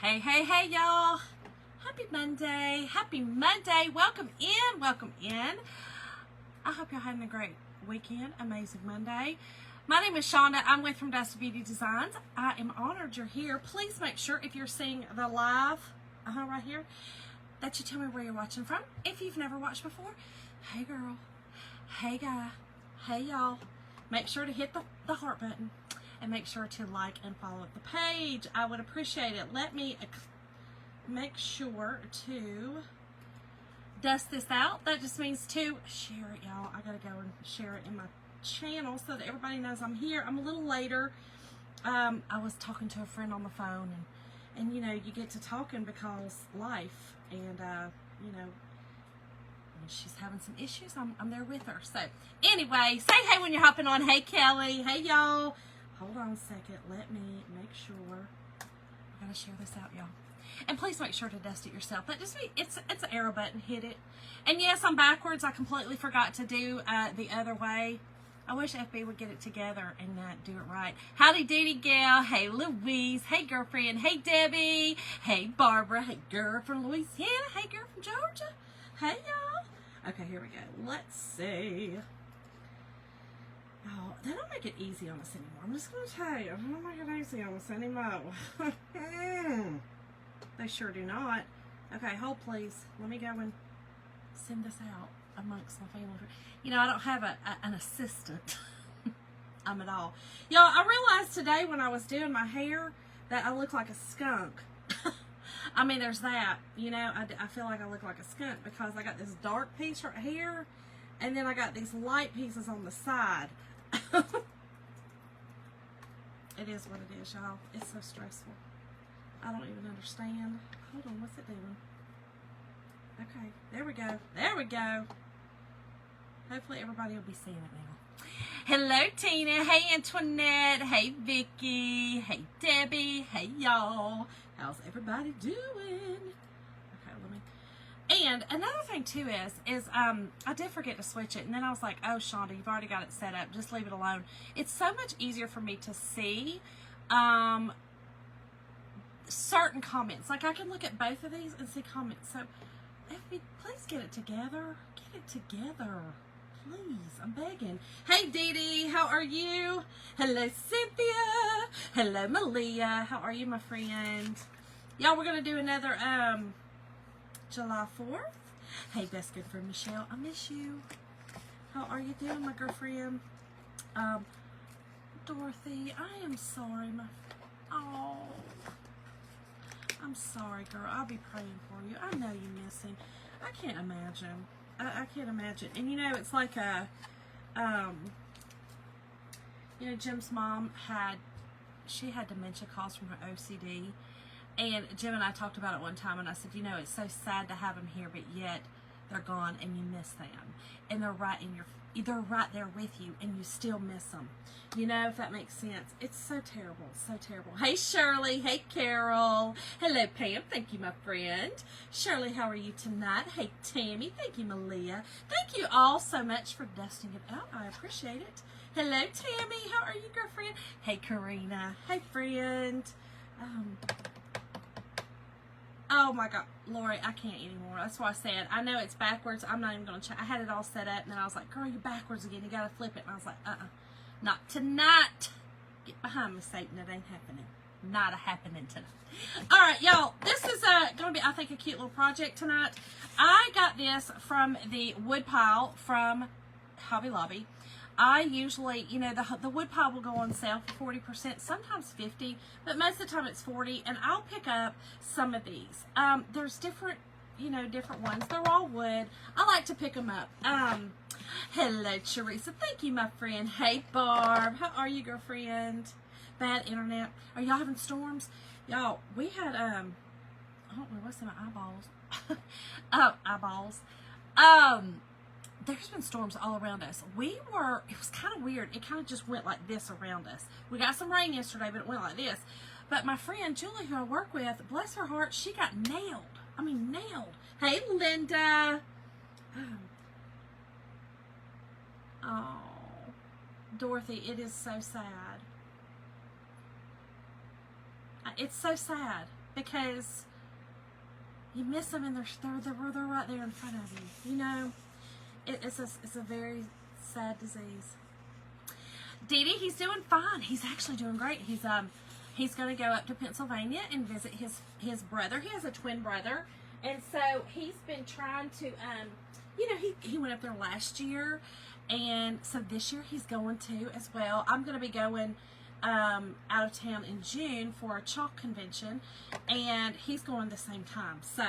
Hey, hey, hey, y'all. Happy Monday. Happy Monday. Welcome in. Welcome in. I hope you're having a great weekend. Amazing Monday. My name is Shonda. I'm with From Dusty Beauty Designs. I am honored you're here. Please make sure if you're seeing the live, right here, that you tell me where you're watching from. If you've never watched before, hey girl, hey guy, hey y'all. Make sure to hit the heart button. And make sure to like and follow the page. I would appreciate it. Let me make sure to dust this out. That just means to share it, y'all. I gotta go and share it in my channel so that everybody knows I'm here. I'm a little later. I was talking to a friend on the phone, and you know, you get to talking because life, and you know, when she's having some issues, I'm there with her. So anyway, say hey when you're hopping on. Hey Kelly, hey y'all. Hold on a second. Let me make sure. I gotta share this out, y'all. And please make sure to dust it yourself. That just be it's an arrow button. Hit it. And yes, I'm backwards. I completely forgot to do the other way. I wish FB would get it together and do it right. Howdy doody gal. Hey Louise. Hey girlfriend. Hey Debbie. Hey Barbara. Hey girl from Louisiana. Hey girl from Georgia. Hey y'all. Okay, here we go. Let's see. Oh, they don't make it easy on us anymore. I'm just going to tell you, they don't make it easy on us anymore. They sure do not. Okay, hold please. Let me go and send this out amongst my family. You know, I don't have an assistant. At all. Y'all, I realized today when I was doing my hair that I look like a skunk. I mean, there's that. You know, I feel like I look like a skunk because I got this dark piece right here, and then I got these light pieces on the side. It is what it is, y'all. It's so stressful. I don't even understand. Hold on, what's it doing? Okay, there we go. There we go. Hopefully everybody will be seeing it now. Hello, Tina. Hey, Antoinette. Hey, Vicky. Hey, Debbie. Hey, y'all. How's everybody doing? Okay, let me... And another thing too is I did forget to switch it, and then I was like, oh Shonda, you've already got it set up, just leave it alone. It's so much easier for me to see certain comments. Like I can look at both of these and see comments. So FB, please get it together. Get it together. Please, I'm begging. Hey Dee Dee, how are you? Hello Cynthia. Hello Malia. How are you, my friend? Y'all, we're gonna do another July 4th. Hey, best good friend Michelle, I miss you. How are you doing, my girlfriend? Dorothy, I am sorry, oh, I'm sorry, girl. I'll be praying for you. I know you miss him. I can't imagine. I can't imagine. And you know, it's like you know, Jim's mom had dementia caused from her OCD. And Jim and I talked about it one time, and I said, you know, it's so sad to have them here, but yet they're gone, and you miss them, and they're right there with you, and you still miss them. You know, if that makes sense. It's so terrible, so terrible. Hey Shirley, hey Carol, hello Pam, thank you, my friend. Shirley, how are you tonight? Hey Tammy, thank you, Malia. Thank you all so much for dusting it out. I appreciate it. Hello Tammy, how are you, girlfriend? Hey Karina, hey friend. Oh my God, Lori, I can't anymore. That's why I said, I know it's backwards. I'm not even going to check. I had it all set up, and then I was like, girl, you're backwards again. You got to flip it. And I was like, not tonight. Get behind me, Satan. It ain't happening. Not happening tonight. All right, y'all, this is going to be, I think, a cute little project tonight. I got this from the wood pile from Hobby Lobby. I usually, you know, the wood pile will go on sale for 40%, sometimes 50%, but most of the time it's 40%, and I'll pick up some of these. There's different, you know, different ones. They're all wood. I like to pick them up. Hello, Teresa. Thank you, my friend. Hey, Barb. How are you, girlfriend? Bad internet. Are y'all having storms? Y'all, we had, I don't know what's in my eyeballs. Eyeballs. There's been storms all around us. It was kind of weird. It kind of just went like this around us. We got some rain yesterday, but it went like this. But my friend Julie, who I work with, bless her heart, she got nailed. I mean, nailed. Hey, Linda. Oh, Dorothy, it is so sad. It's so sad. because you miss them and they're right there in front of you. You know, it's a very sad disease. Dee Dee, he's doing fine. He's actually doing great. He's going to go up to Pennsylvania and visit his brother. He has a twin brother, and so he's been trying to, you know, he went up there last year, and so this year he's going to as well. I'm going to be going out of town in June for a chalk convention, and he's going the same time. So,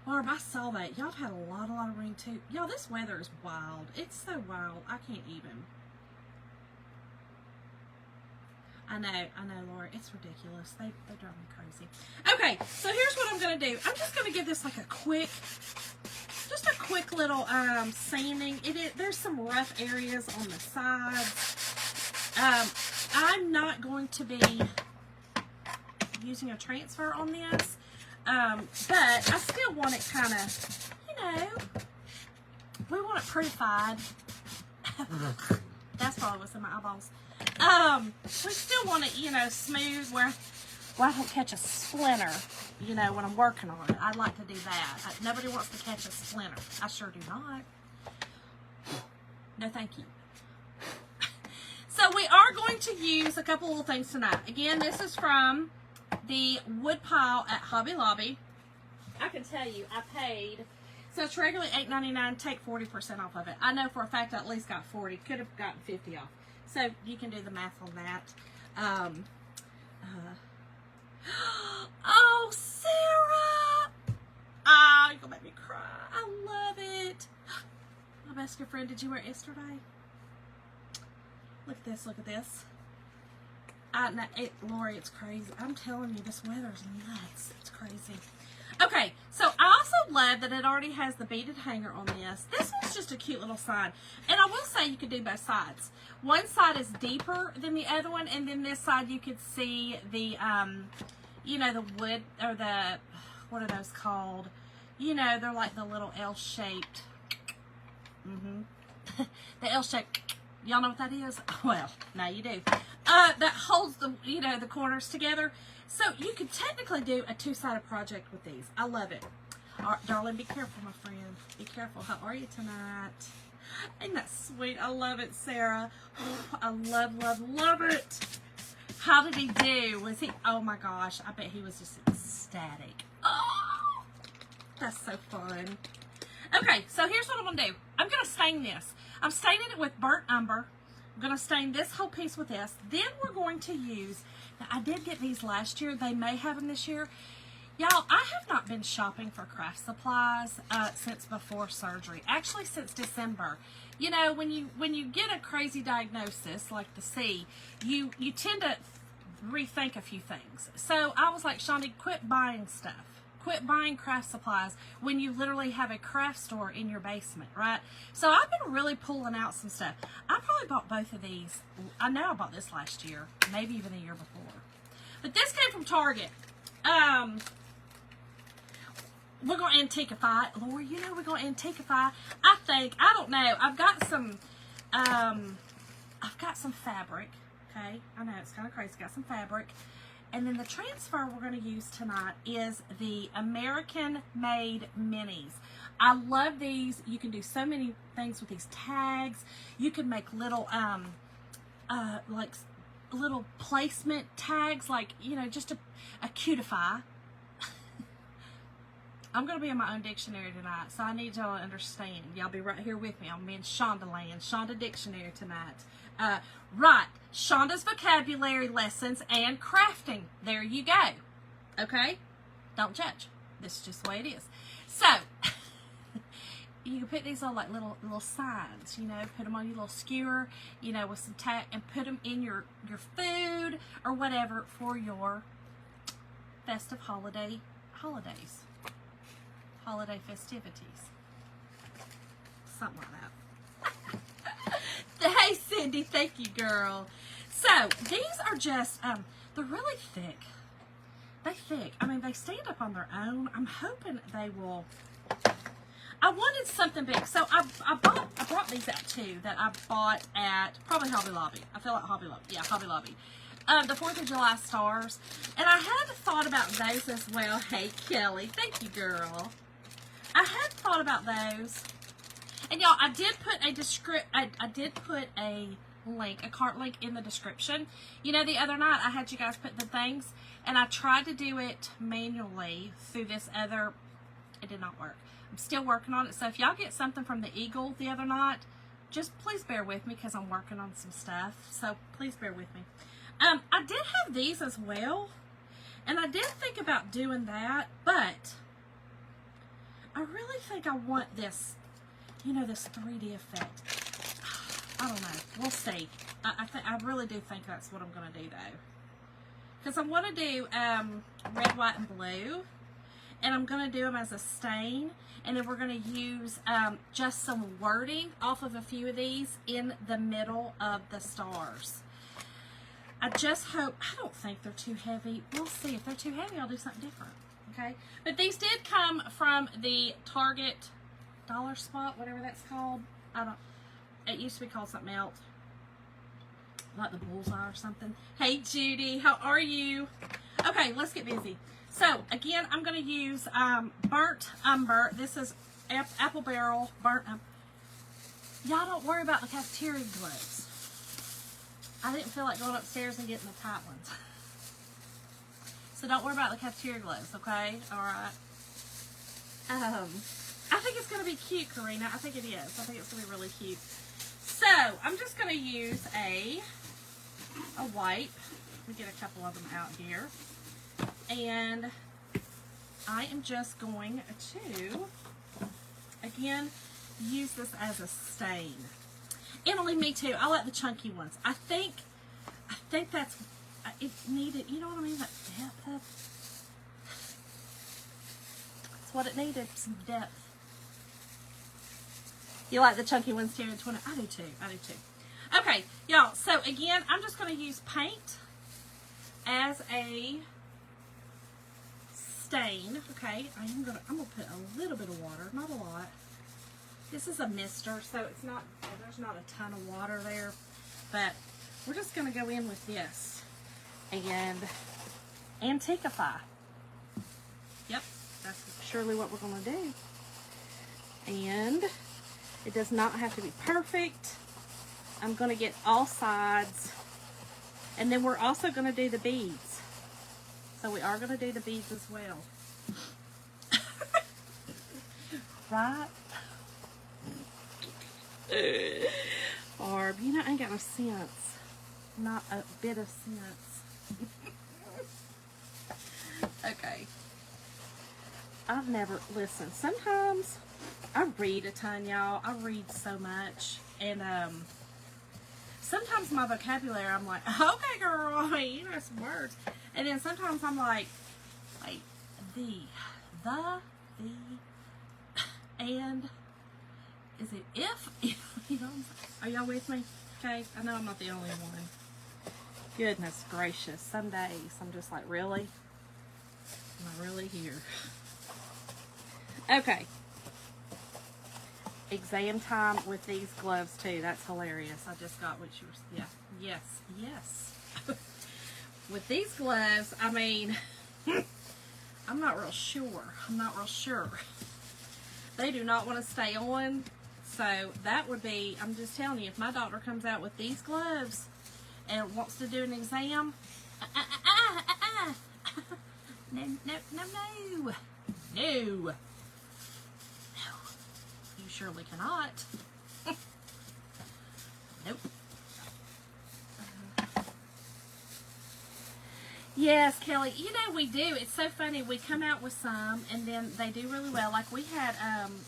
Barb, I saw that. Y'all have had a lot of rain too. Y'all, this weather is wild. It's so wild. I can't even. I know, Laura. It's ridiculous. They drive me crazy. Okay, so here's what I'm going to do. I'm just going to give this like a quick little sanding. There's some rough areas on the sides. I'm not going to be using a transfer on this, but I still want it kind of, you know, we want it prettified. That's probably what's in my eyeballs. We still want it, you know, smooth where I don't catch a splinter, you know, when I'm working on it. I'd like to do that. Nobody wants to catch a splinter. I sure do not. No, thank you. So we are going to use a couple little things tonight. Again, this is from the wood pile at Hobby Lobby. I can tell you, I paid, so it's regularly $8.99. Take 40% off of it. I know for a fact I at least got 40. Could have gotten 50 off. So you can do the math on that. Oh, Sarah! Ah, you're gonna make me cry. I love it. My best good friend, did you wear it yesterday? Look at this, look at this. Lori, it's crazy. I'm telling you, this weather's nuts. It's crazy. Okay, so I also love that it already has the beaded hanger on this. This one's just a cute little sign. And I will say you could do both sides. One side is deeper than the other one, and then this side you could see the, you know, the wood, or the, what are those called? You know, they're like the little L-shaped. The L-shaped. Y'all know what that is? Well, now you do. That holds the, you know, the corners together. So you could technically do a two-sided project with these. I love it. All right, darling, be careful, my friend. Be careful. How are you tonight? Isn't that sweet? I love it, Sarah. Oh, I love it. How did he do? Was he, oh my gosh, I bet he was just ecstatic. Oh, that's so fun. Okay, so here's what I'm going to do. I'm going to stain this. I'm staining it with burnt umber. I'm going to stain this whole piece with this. Then we're going to use, now I did get these last year. They may have them this year. Y'all, I have not been shopping for craft supplies since before surgery. Actually, since December. You know, when you get a crazy diagnosis like the C, you tend to rethink a few things. So I was like, Shonda, quit buying stuff. Quit buying craft supplies when you literally have a craft store in your basement, right? So I've been really pulling out some stuff. I probably bought both of these. I know I bought this last year, maybe even the year before. But this came from Target. We're going to antiquify it. Lord, you know we're going to antiquify. I don't know. I've got some fabric. Okay, I know it's kind of crazy. Got some fabric. And then the transfer we're going to use tonight is the American Made Minis. I love these. You can do so many things with these tags. You can make little, like little placement tags, like, you know, just a cutify. I'm going to be in my own dictionary tonight, so I need y'all to understand. Y'all be right here with me. I'm in Shondaland, Shonda Dictionary tonight. Right, Shonda's vocabulary lessons and crafting. There you go. Okay? Don't judge. This is just the way it is. So, you can put these on like little signs, you know, put them on your little skewer, you know, with some tack, and put them in your food or whatever for your festive holidays. Holiday festivities. Something like that. Hey, Cindy. Thank you, girl. So, these are just, they're really thick. They're thick. I mean, they stand up on their own. I'm hoping they will. I wanted something big. So, I brought these out, too, that I bought at probably Hobby Lobby. I feel like Hobby Lobby. Yeah, Hobby Lobby. The 4th of July stars. And I had thought thought about those as well. Hey, Kelly. Thank you, girl. I had thought about those. And y'all, I did put a link, a cart link in the description. You know, the other night I had you guys put the things, and I tried to do it manually through this other, it did not work. I'm still working on it. So if y'all get something from the Eagle the other night, just please bear with me because I'm working on some stuff. So please bear with me. I did have these as well, and I did think about doing that, but I really think I want this, you know, this 3D effect. I don't know. We'll see. I really do think that's what I'm going to do, though. Because I want to do red, white, and blue. And I'm going to do them as a stain. And then we're going to use just some wording off of a few of these in the middle of the stars. I just hope, I don't think they're too heavy. We'll see. If they're too heavy, I'll do something different. Okay? But these did come from the Target Dollar Spot, whatever that's called. It used to be called something else. Like the Bullseye or something. Hey, Judy. How are you? Okay, let's get busy. So, again, I'm going to use Burnt Umber. This is Apple Barrel Burnt Umber. Y'all don't worry about the cafeteria gloves. I didn't feel like going upstairs and getting the tight ones. So don't worry about the cafeteria gloves, okay? Alright. I think it's going to be cute, Karina. I think it is. I think it's going to be really cute. So, I'm just going to use a wipe. Let me get a couple of them out here. And I am just going to, again, use this as a stain. Emily, me too. I like the chunky ones. I think that's, it needed, you know what I mean? That depth. That's what it needed, some depth. You like the chunky ones too? I do too. I do too. Okay, y'all. So again, I'm just going to use paint as a stain. Okay, I'm gonna put a little bit of water, not a lot. This is a mister, so it's not, there's not a ton of water there, but we're just gonna go in with this and Antiquify. Yep, that's surely what we're gonna do. And it does not have to be perfect. I'm gonna get all sides, and then we're also gonna do the beads. So we are gonna do the beads as well. Right? Barb, you know, I ain't got no sense. Not a bit of sense. Okay. I've never, listen, sometimes I read a ton, y'all. I read so much. And, sometimes my vocabulary, I'm like, okay, girl, I mean, you know some words. And then sometimes I'm like, and, is it if, you know, are y'all with me? Okay, I know I'm not the only one. Goodness gracious, some days I'm just like, really? Am I really here? Okay. Exam time with these gloves too. That's hilarious. I just got what you were, yeah, yes. With these gloves, I mean, I'm not real sure. They do not want to stay on. So that would be, I'm just telling you, if my doctor comes out with these gloves and wants to do an exam, no. You surely cannot. Nope. Yes, Kelly, you know we do. It's so funny. We come out with some, and then they do really well. Like we had,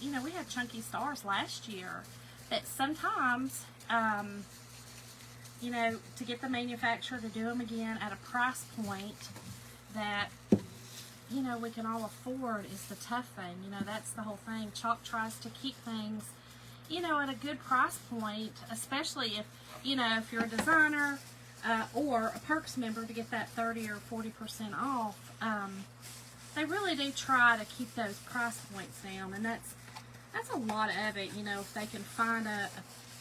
you know, we had Chunky Stars last year. That sometimes, you know, to get the manufacturer to do them again at a price point that, you know, we can all afford is the tough thing. You know, that's the whole thing. Chalk tries to keep things, you know, at a good price point, especially if, you know, if you're a designer, or a Perks member to get that 30 or 40% off. They really do try to keep those price points down, and that's a lot of it, you know, if they can find a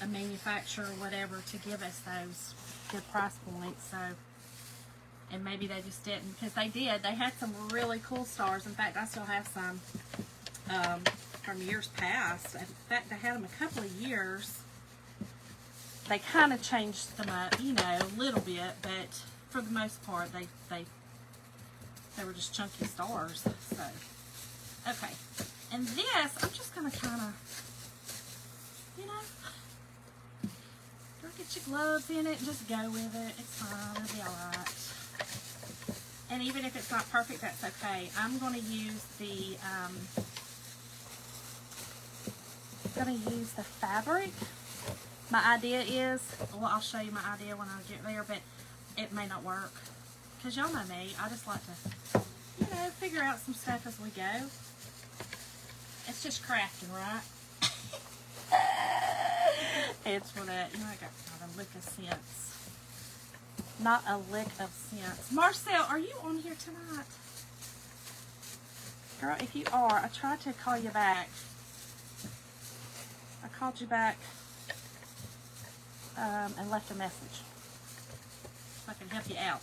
manufacturer or whatever to give us those good price points. So and maybe they just didn't, because they did. They had some really cool stars. In fact, I still have some from years past. In fact, I had them a couple of years. They kind of changed them up, you know, a little bit, but for the most part, they were just chunky stars. So, okay. And this, I'm just going to kind of, you know, don't get your gloves in it and just go with it. It's fine. It'll be alright. And even if it's not perfect, that's okay. I'm going to use the, fabric. My idea is, well, I'll show you my idea when I get there, but it may not work. Because y'all know me, I just like to, you know, figure out some stuff as we go. It's just crafting, right? It's what you know, I got not a lick of sense. Not a lick of sense. Marcel, are you on here tonight? Girl, if you are, I tried to call you back. I called you back and left a message. So I can help you out.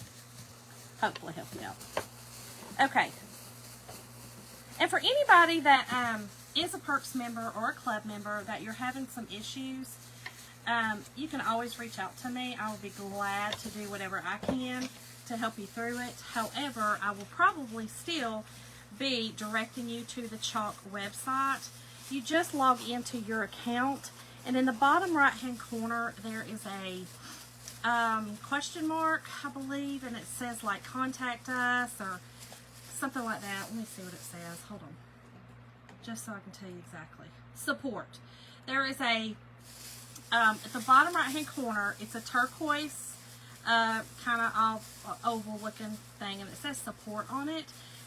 Hopefully help you out. Okay. And for anybody that is a Perks member or a club member that you're having some issues, you can always reach out to me. I will be glad to do whatever I can to help you through it. However, I will probably still be directing you to the Chalk website. You just log into your account, and in the bottom right hand corner there is a question mark, I believe, and it says like contact us or something like that. Let me see what it says. Hold on. Just so I can tell you exactly. Support. There is a, at the bottom right hand corner, it's a turquoise, kind of oval looking thing, and it says support on it.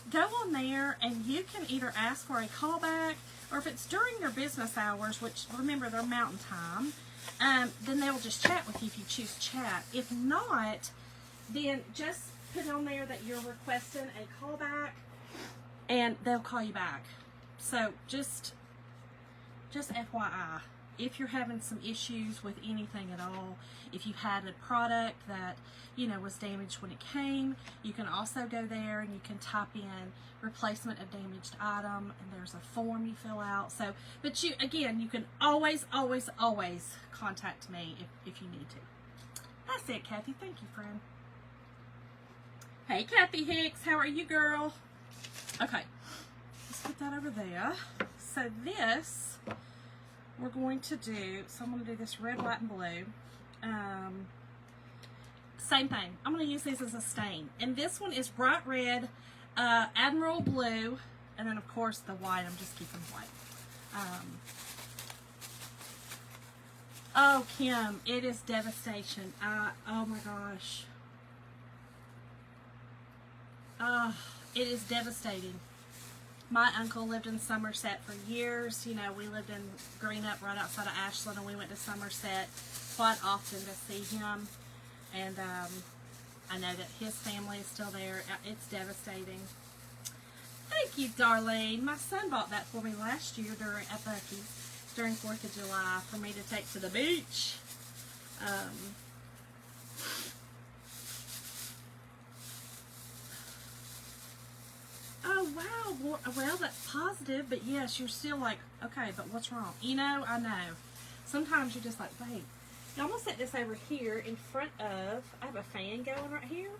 Go on there and you can either ask for a callback, or if it's during your business hours, which remember they're mountain time, then they'll just chat with you if you choose chat. If not, then just put on there that you're requesting a callback and they'll call you back. So just FYI, if you're having some issues with anything at all, if you had a product that, you know, was damaged when it came, you can also go there and you can type in replacement of damaged item, and there's a form you fill out. So, but you, again, you can always contact me if you need to. That's it, Kathy. Thank you, friend. Hey, Kathy Hicks, how are you, girl? Okay, let's put that over there. So this, we're going to do, so I'm going to do this red, white, and blue. Same thing. I'm going to use these as a stain. And this one is bright red, Admiral blue, and then of course the white, I'm just keeping white. Oh, Kim, it is devastation. Oh my gosh. It is devastating. My uncle lived in Somerset for years. You know, we lived in Greenup right outside of Ashland, and we went to Somerset quite often to see him. And I know that his family is still there. It's devastating. Thank you, Darlene. My son bought that for me last year at Buc-ee's during 4th of July for me to take to the beach. Oh, wow. Well, that's positive, but yes, you're still like, okay, but what's wrong? You know, I know. Sometimes you're just like, wait. Now, I'm going to set this over here in front of, I have a fan going right here.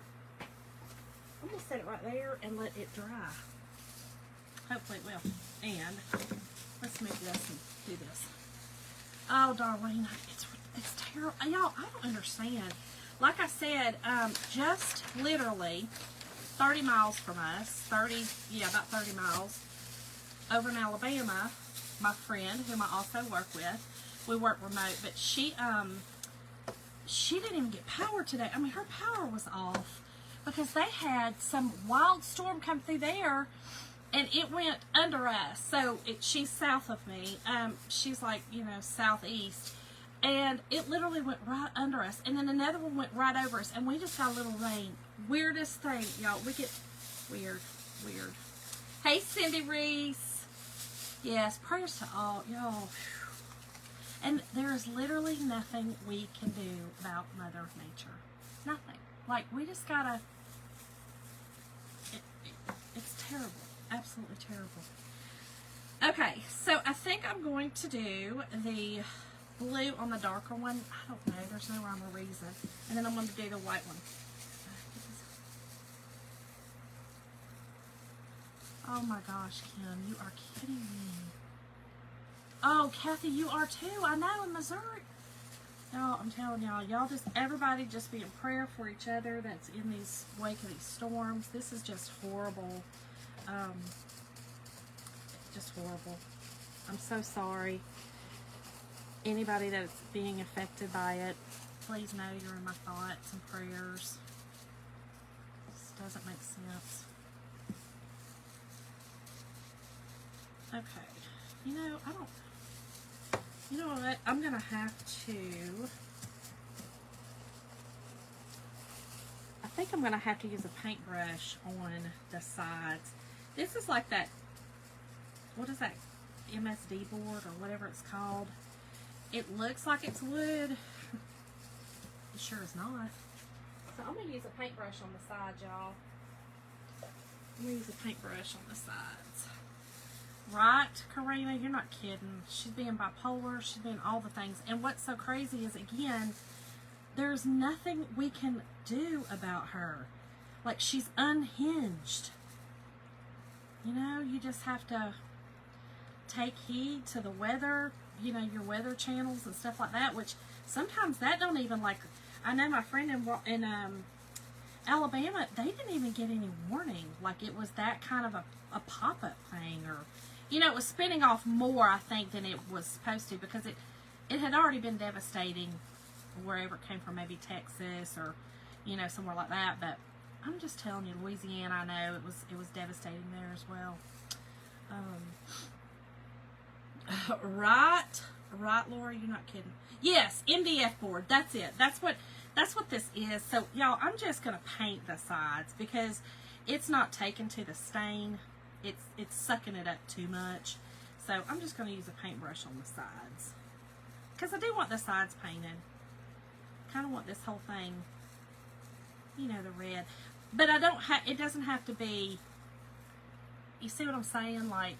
I'm going to set it right there and let it dry. Hopefully it will. And let's move this and do this. Oh, Darlene, it's terrible. Y'all, I don't understand. Like I said, just literally 30 miles from us, about 30 miles, over in Alabama, my friend, whom I also work with, we work remote, but she didn't even get power today. I mean, her power was off because they had some wild storm come through there, and it went under us. So she's south of me. She's like, you know, southeast, and it literally went right under us. And then another one went right over us, and we just got a little rain. Weirdest thing, y'all. We get weird. Hey, Cindy Reese. Yes, prayers to all y'all. And there is literally nothing we can do about Mother Nature. Nothing. Like, we just gotta absolutely terrible. Okay, so I think I'm going to do the blue on the darker one. I don't know. There's no rhyme or reason. And then I'm going to do the white one. Oh my gosh, Kim, you are kidding me. Oh, Kathy, you are too. I know, in Missouri. Y'all, I'm telling y'all just, everybody just be in prayer for each other that's in these wake of these storms. This is just horrible. Just horrible. I'm so sorry. Anybody that's being affected by it, please know you're in my thoughts and prayers. This doesn't make sense. Okay. You know what? I'm going to have to, I think I'm going to have to use a paintbrush on the sides. This is like that, what is that, MSD board or whatever it's called. It looks like it's wood. It sure is not. So I'm going to use a paintbrush on the sides, y'all. I'm going to use a paintbrush on the sides. Right, Karina? You're not kidding. She's being bipolar. She's being all the things. And what's so crazy is, again, there's nothing we can do about her. Like, she's unhinged. You know, you just have to take heed to the weather, you know, your weather channels and stuff like that, which sometimes that don't even, like, I know my friend in Alabama, they didn't even get any warning. Like, it was that kind of a pop-up thing, or, you know, it was spinning off more, I think, than it was supposed to, because it had already been devastating wherever it came from, maybe Texas or, you know, somewhere like that. But I'm just telling you, Louisiana, I know it was devastating there as well. Right, Laura, you're not kidding. Yes, MDF board. That's it. That's what this is. So, y'all, I'm just gonna paint the sides because it's not taken to the stain. It's sucking it up too much. So I'm just gonna use a paintbrush on the sides because I do want the sides painted. Kind of want this whole thing, you know, the red. But I don't have. It doesn't have to be. You see what I'm saying? Like,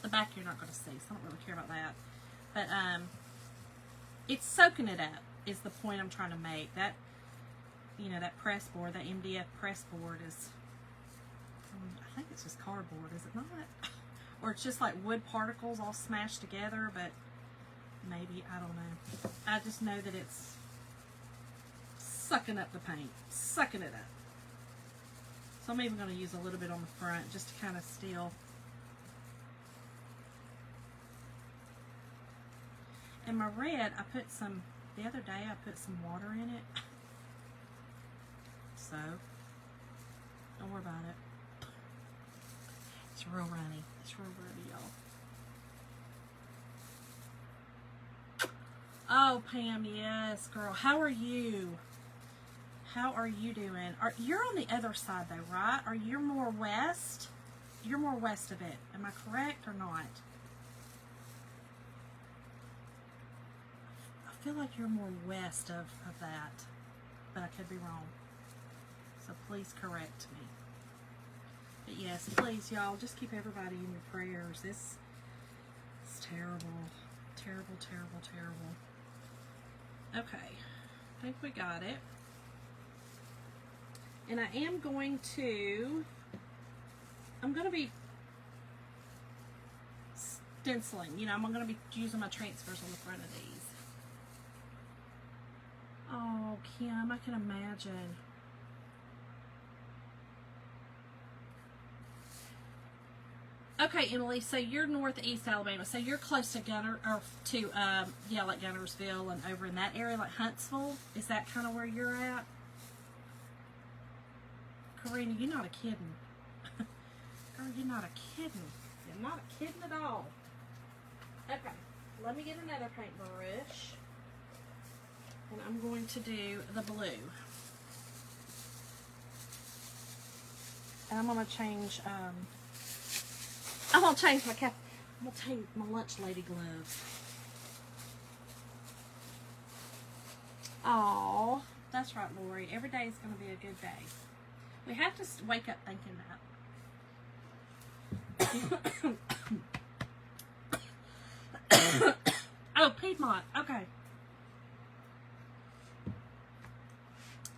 the back you're not going to see, so I don't really care about that. But it's soaking it up is the point I'm trying to make. That, you know, that press board, that MDF press board is, I think it's just cardboard, is it not? Or it's just like wood particles all smashed together, but maybe, I don't know. I just know that it's sucking up the paint, sucking it up. So I'm even going to use a little bit on the front just to kind of still. And my red, I put some, the other day I put some water in it. So, don't worry about it. It's real runny. It's real runny, y'all. Oh, Pam, yes, girl. How are you? How are you doing? You're on the other side though, right? Are you more west? You're more west of it. Am I correct or not? I feel like you're more west of that, but I could be wrong. So please correct me. But yes, please, y'all, just keep everybody in your prayers. It's terrible. Terrible, terrible, terrible. Okay. I think we got it. And I am going to, I'm going to be stenciling. You know, I'm going to be using my transfers on the front of these. Oh, Kim, I can imagine. Okay, Emily, so you're northeast Alabama, so you're close to like Gunnersville and over in that area, like Huntsville. Is that kind of where you're at? Karina, you're not a kidding. Girl, you're not a kidding. You're not a kidding at all. Okay, let me get another paintbrush. And I'm going to do the blue. And I'm going to change, I'm going to change my cap. I'm going to change my lunch lady gloves. Oh, that's right, Lori. Every day is going to be a good day. We have to wake up thinking that. Oh, Piedmont. Okay.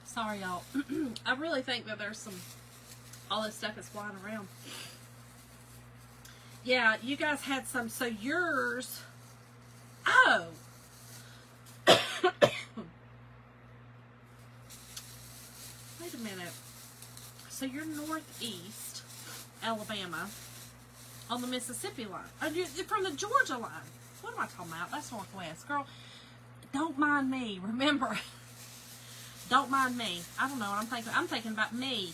Sorry, y'all. I really think that there's all this stuff is flying around. Yeah, you guys had some. So yours. Oh. Wait a minute. So you're northeast Alabama on the Mississippi line. Oh, you're from the Georgia line. What am I talking about? That's northwest. Girl, don't mind me. Remember. Don't mind me. I don't know what I'm thinking. I'm thinking about me.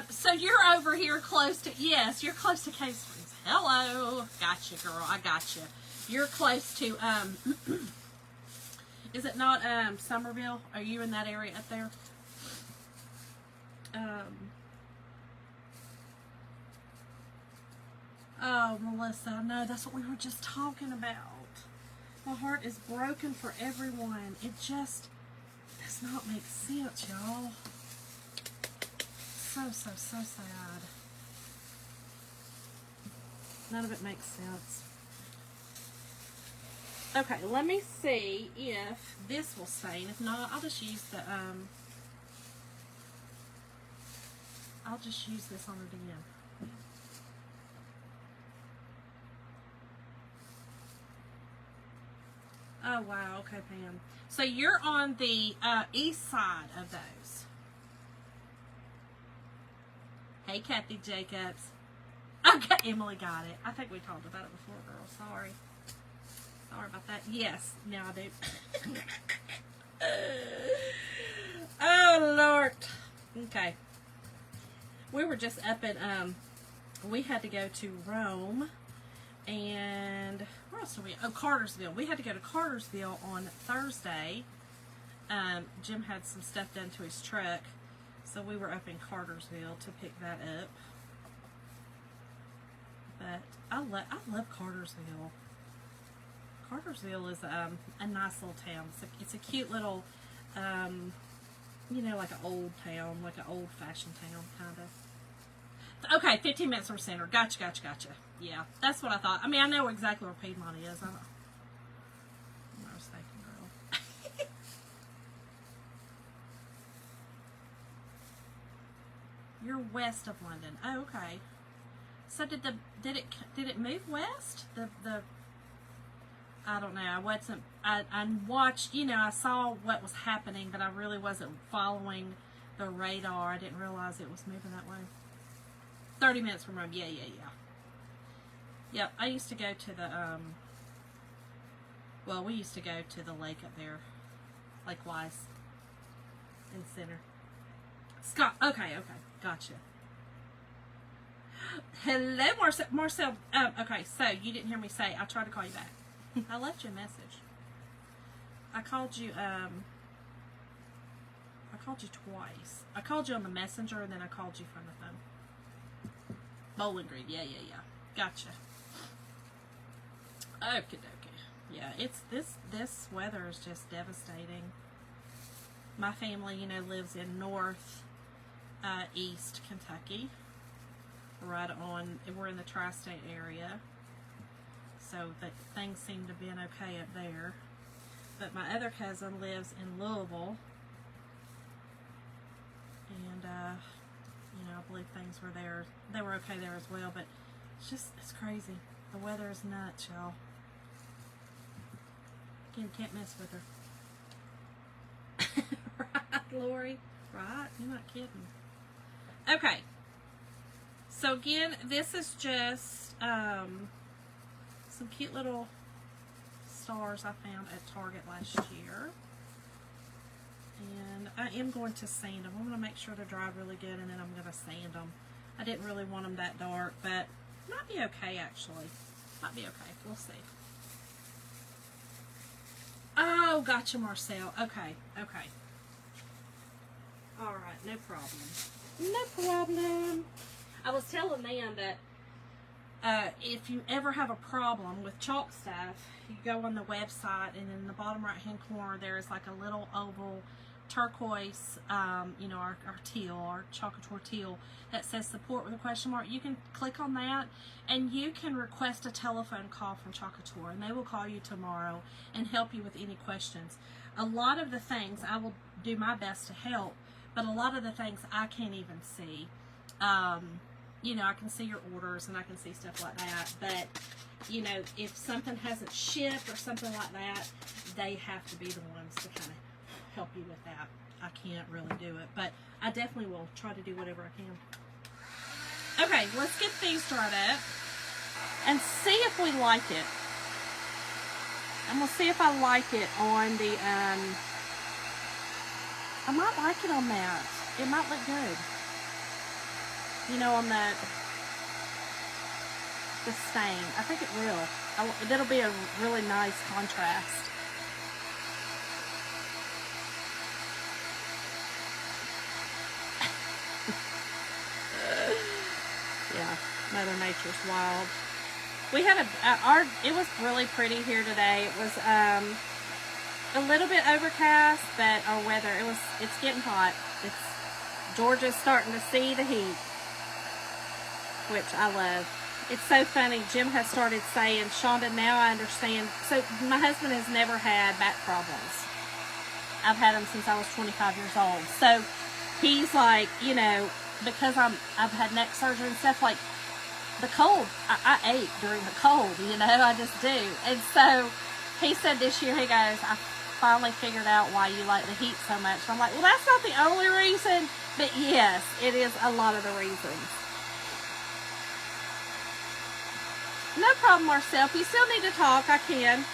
So you're over here close to, yes, you're close to Cave Springs. Hello. Gotcha, girl. I gotcha. You're close to, is it not, Somerville? Are you in that area up there? Oh, Melissa, I know. That's what we were just talking about. My heart is broken for everyone. It just does not make sense, y'all. So sad. None of it makes sense. Okay, let me see if this will stain. If not, I'll just use the, I'll just use this on it again. Oh, wow. Okay, Pam. So you're on the east side of those. Hey, Kathy Jacobs. Okay, Emily got it. I think we talked about it before, girl. Sorry. Sorry about that. Yes, now I do. Oh, Lord. Okay. We were just up at, we had to go to Rome. And where else did we? Oh, Cartersville. We had to go to Cartersville on Thursday. Jim had some stuff done to his truck, so we were up in Cartersville to pick that up. But I love Cartersville. Cartersville is a nice little town. It's a cute little, you know, like an old town, like an old-fashioned town, kind of. Okay, 15 minutes from center. Gotcha. Yeah, that's what I thought. I mean, I know exactly where Piedmont is. I don't know. I was thinking, girl. You're west of London. Oh, okay. So did it move west? I don't know. I watched, you know, I saw what was happening, but I really wasn't following the radar. I didn't realize it was moving that way. 30 minutes from Rome. Yeah. Yep, I used to go to the, well, we used to go to the lake up there, Lake Wise, in Center. Scott, okay, gotcha. Hello, Marcel, okay, so you didn't hear me say, I tried to call you back. I left you a message. I called you twice. I called you on the messenger, and then I called you from the phone. Bowling Green, yeah. Gotcha. Okay. Yeah, it's this weather is just devastating. My family, you know, lives in east Kentucky. We're in the tri-state area. So things seem to be okay up there. But my other cousin lives in Louisville. And you know, I believe things were there. They were okay there as well, but it's crazy. The weather is nuts, y'all. Again, can't mess with her. Right, Lori? Right? You're not kidding. Okay. So again, this is just some cute little stars I found at Target last year. And I am going to sand them. I'm going to make sure they're dry really good, and then I'm going to sand them. I didn't really want them that dark, but might be okay, actually. Might be okay. We'll see. Oh, gotcha, Marcel. Okay. All right, no problem. I was telling them that if you ever have a problem with chalk stuff, you go on the website, and in the bottom right-hand corner, there is like a little oval turquoise, you know, our teal, our Chocator teal that says support with a question mark. You can click on that and you can request a telephone call from Chocator, and they will call you tomorrow and help you with any questions. A lot of the things I will do my best to help, but a lot of the things I can't even see. You know, I can see your orders and I can see stuff like that, but you know, if something hasn't shipped or something like that, they have to be the ones to kind of help you with that. I can't really do it, but I definitely will try to do whatever I can. Okay, let's get these dried up and see if we like it. I'm gonna see if I like it on the, I might like it on that. It might look good. You know, on the stain. I think it will. That'll be a really nice contrast. Yeah, Mother Nature's wild. We had it was really pretty here today. It was a little bit overcast, but our weather, it's getting hot. Georgia's starting to see the heat, which I love. It's so funny. Jim has started saying, Shonda, now I understand. So my husband has never had back problems. I've had them since I was 25 years old. So he's like, you know, because I've had neck surgery and stuff, like the cold, I ache during the cold, you know, I just do. And so he said this year, he goes, I finally figured out why you like the heat so much. I'm like, well, that's not the only reason, but yes, it is a lot of the reasons. No problem, Marcel. If you still need to talk, I can.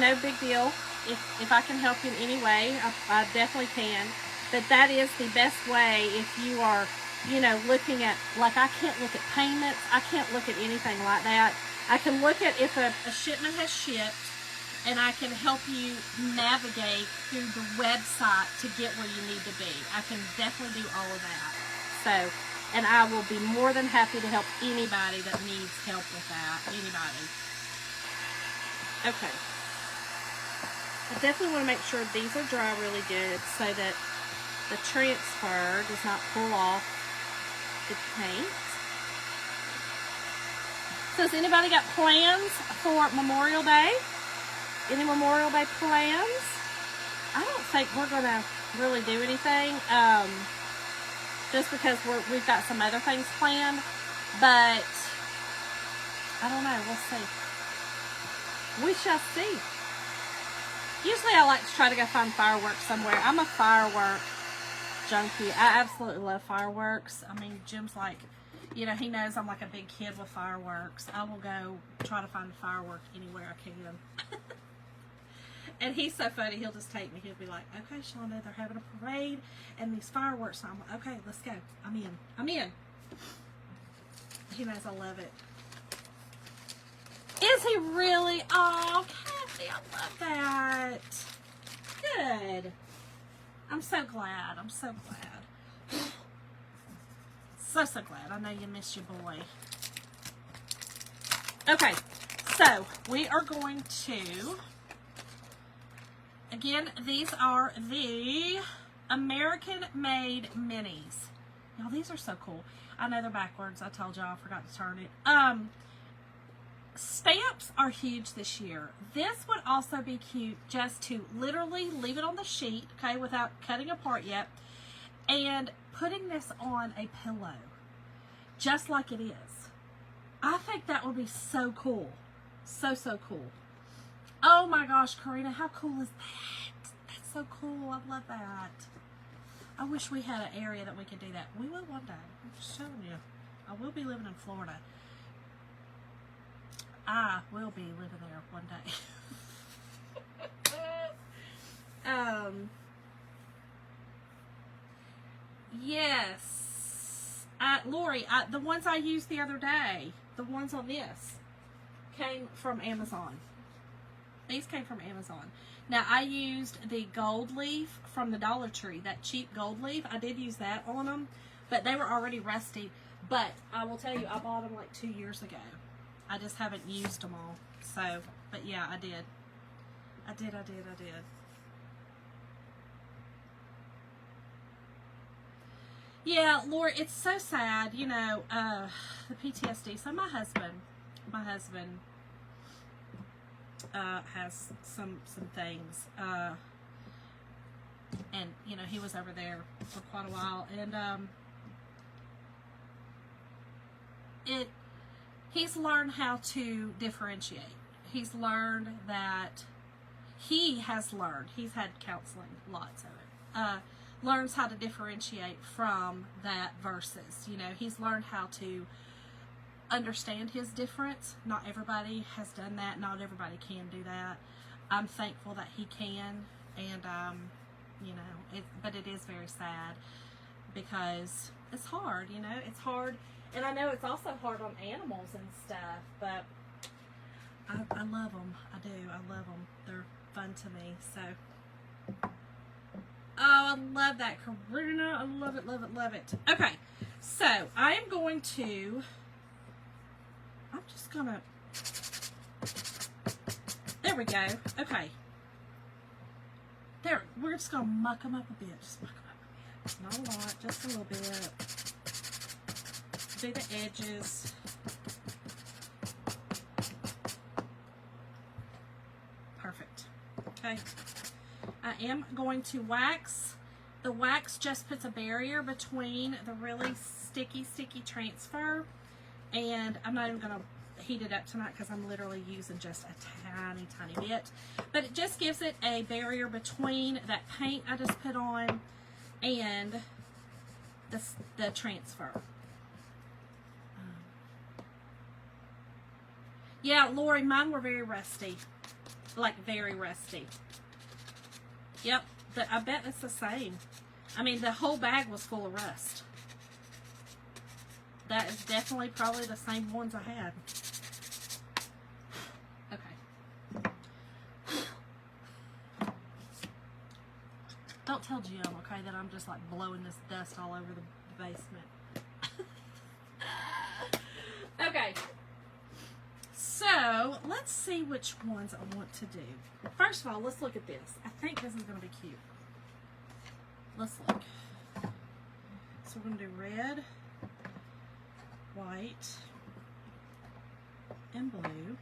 No big deal. If I can help you in any way, I definitely can. But that is the best way if you are, you know, looking at, like, I can't look at payments. I can't look at anything like that. I can look at if a shipment has shipped, and I can help you navigate through the website to get where you need to be. I can definitely do all of that. So, and I will be more than happy to help anybody that needs help with that. Anybody. Okay. I definitely want to make sure these are dry really good so that the transfer does not pull off the paint. So has anybody got plans for Memorial Day? Any Memorial Day plans? I don't think we're going to really do anything. Just because we've got some other things planned, but I don't know, we'll see. We shall see. Usually I like to try to go find fireworks somewhere. I'm a firework junkie. I absolutely love fireworks. I mean, Jim's like, you know, he knows I'm like a big kid with fireworks. I will go try to find a firework anywhere I can. And he's so funny, he'll just take me. He'll be like, okay, Shonda, they're having a parade and these fireworks. I'm like, okay, let's go. I'm in. He knows I love it. Is he really? Oh, Kathy, I love that. Good. I'm so glad. I'm so glad. So glad. I know you miss your boy. Okay, so we are going to... Again, these are the American-made minis. Now, these are so cool. I know they're backwards. I told y'all I forgot to turn it. Stamps are huge this year. This would also be cute just to literally leave it on the sheet, okay, without cutting apart yet, and putting this on a pillow, just like it is. I think that would be so cool. So cool. Oh my gosh, Karina, how cool is that? That's so cool. I love that. I wish we had an area that we could do that. We will one day. I'm just telling you. I will be living in Florida. I will be living there one day. Yes. Lori, the ones I used the other day, the ones on this, came from Amazon. These came from Amazon. Now, I used the gold leaf from the Dollar Tree, that cheap gold leaf. I did use that on them, but they were already rusty. But I will tell you, I bought them like 2 years ago. I just haven't used them all. So, but yeah, I did. I did. Yeah, Lord, it's so sad, you know, the PTSD. So my husband has some things, and you know, he was over there for quite a while, and he's learned how to differentiate. He's learned that he's had counseling, lots of it, learns how to differentiate from that versus, you know, he's learned how to understand his difference. Not everybody has done that. Not everybody can do that. I'm thankful that he can, and you know, but it is very sad because it's hard, you know, it's hard, and I know it's also hard on animals and stuff, but I love them. I do. I love them. They're fun to me. So, oh, I love that, Karuna. I love it, love it, love it. Okay, so I am going to. I'm just gonna. There we go. Okay. There. We're just gonna muck them up a bit. Just muck them up a bit. Not a lot. Just a little bit. Do the edges. Perfect. Okay. I am going to wax. The wax just puts a barrier between the really sticky transfer, and I'm not even going to heat it up tonight because I'm literally using just a tiny bit, but it just gives it a barrier between that paint I just put on and the transfer. Yeah, Lori, mine were very rusty. Like, very rusty. Yep, I bet it's the same. I mean, the whole bag was full of rust. That is definitely probably the same ones I had. Okay. Don't tell Jim, okay, that I'm just like blowing this dust all over the basement. Okay. So, let's see which ones I want to do. First of all, let's look at this. I think this is going to be cute. Let's look. So, we're going to do red, white, and blue.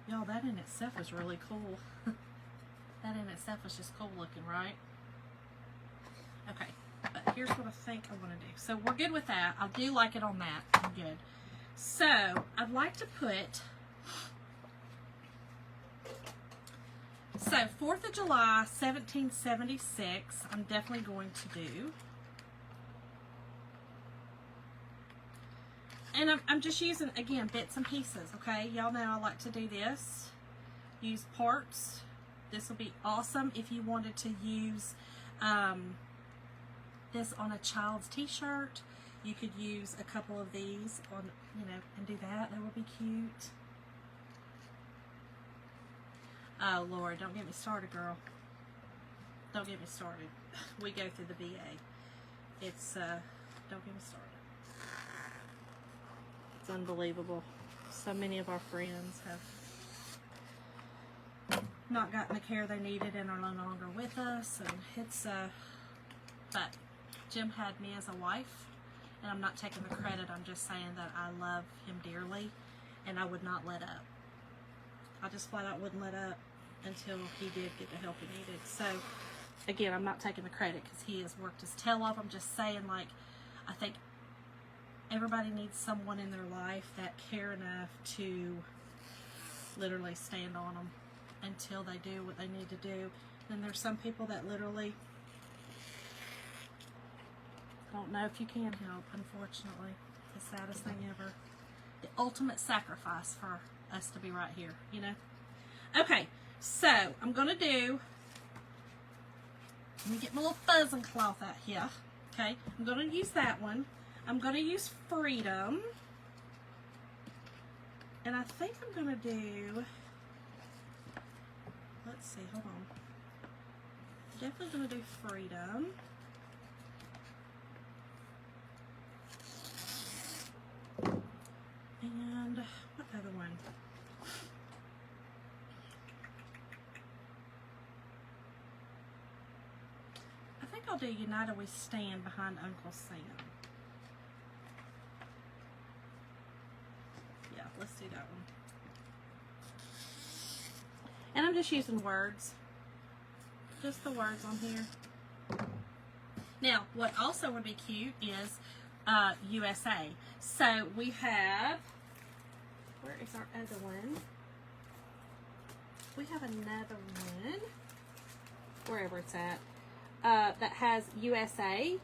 Y'all, that in itself is really cool. That in itself is just cool looking, right? Okay, but here's what I think I want to do. So, we're good with that. I do like it on that. I'm good. So, I'd like to put, so 4th of July, 1776, I'm definitely going to do. And I'm just using, again, bits and pieces, okay? Y'all know I like to do this. Use parts. This will be awesome if you wanted to use this on a child's t-shirt. You could use a couple of these on, you know, and do that. That would be cute. Oh, Lord, don't get me started, girl. Don't get me started. We go through the VA. It's, don't get me started. It's unbelievable. So many of our friends have not gotten the care they needed and are no longer with us. And it's, but Jim had me as a wife. And I'm not taking the credit, I'm just saying that I love him dearly, and I would not let up. I just flat out wouldn't let up until he did get the help he needed. So, again, I'm not taking the credit because he has worked his tail off. I'm just saying, like, I think everybody needs someone in their life that care enough to literally stand on them until they do what they need to do. Then there's some people that literally don't know if you can help, unfortunately. The saddest thing ever. The ultimate sacrifice for us to be right here, you know? Okay, so I'm going to do, let me get my little fuzzing cloth out here. Okay, I'm going to use that one. I'm going to use Freedom. And I think I'm going to do, let's see, hold on. Definitely going to do Freedom. And what other one? I'll do United We Stand behind Uncle Sam. Yeah, let's do that one. And I'm just using words. Just the words on here. Now, what also would be cute is USA. So we have, where is our other one? We have another one, wherever it's at, that has USA.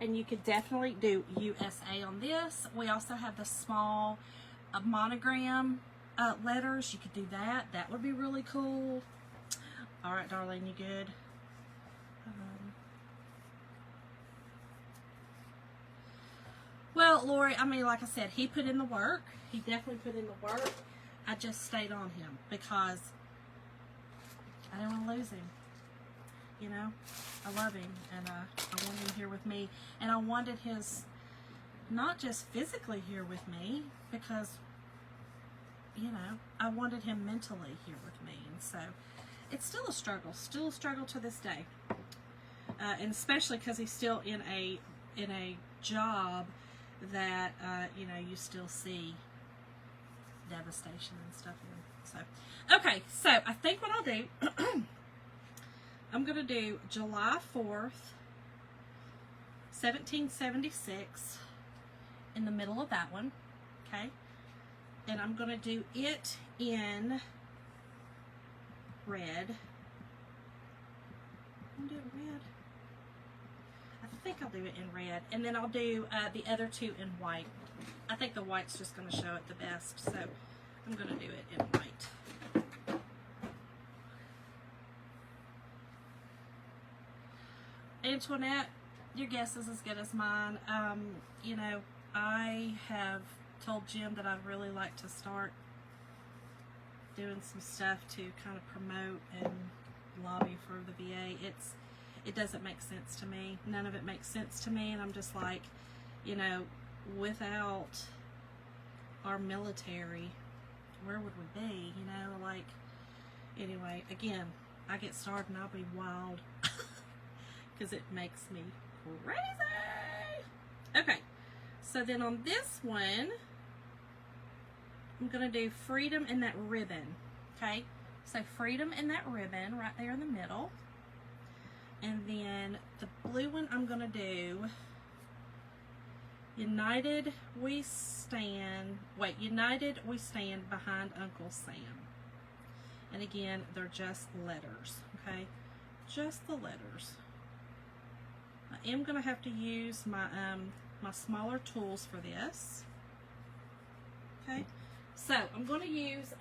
And you could definitely do USA on this. We also have the small monogram letters. You could do that. That would be really cool. All right, Darlene, you good? Well, Lori, I mean, like I said, he put in the work. He definitely put in the work. I just stayed on him because I didn't want to lose him. You know, I love him, and I wanted him here with me. And I wanted his, not just physically here with me, because, you know, I wanted him mentally here with me. And so it's still a struggle to this day. And especially because he's still in a job that, you know, you still see devastation and stuff in. So, okay, so I think what I'll do, I'm going to do July 4th, 1776 in the middle of that one, okay? And I'm going to do it in red. I'm doing red. I think I'll do it in red, and then I'll do the other two in white. I think the white's just going to show it the best, so I'm going to do it in white. Antoinette, your guess is as good as mine. You know, I have told Jim that I'd really like to start doing some stuff to kind of promote and lobby for the VA. It doesn't make sense to me. None of it makes sense to me, and I'm just like, you know, without our military, where would we be? You know, like, anyway, again, I get started and I'll be wild because it makes me crazy. Okay, so then on this one, I'm going to do freedom in that ribbon, okay? So freedom in that ribbon right there in the middle. And then the blue one I'm going to do United We Stand, United We Stand behind Uncle Sam. And again, they're just letters, okay? Just the letters. I am going to have to use my my smaller tools for this. Okay? So, I'm going to use,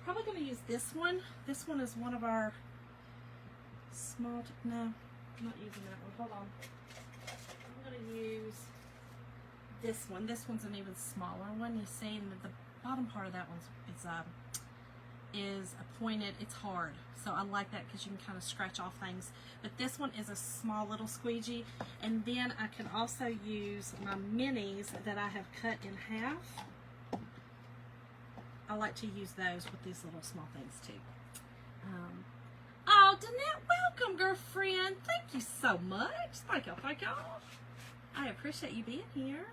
probably going to use this one. This one is one of our small, no, I'm not using that one. Hold on. I'm going to use this one. This one's an even smaller one. You see, and the bottom part of that one is pointed. It's hard, so I like that because you can kind of scratch off things. But this one is a small little squeegee, and then I can also use my minis that I have cut in half. I like to use those with these little small things too. Oh, Danette, welcome, girlfriend. Thank you so much. Thank y'all. Thank y'all. I appreciate you being here.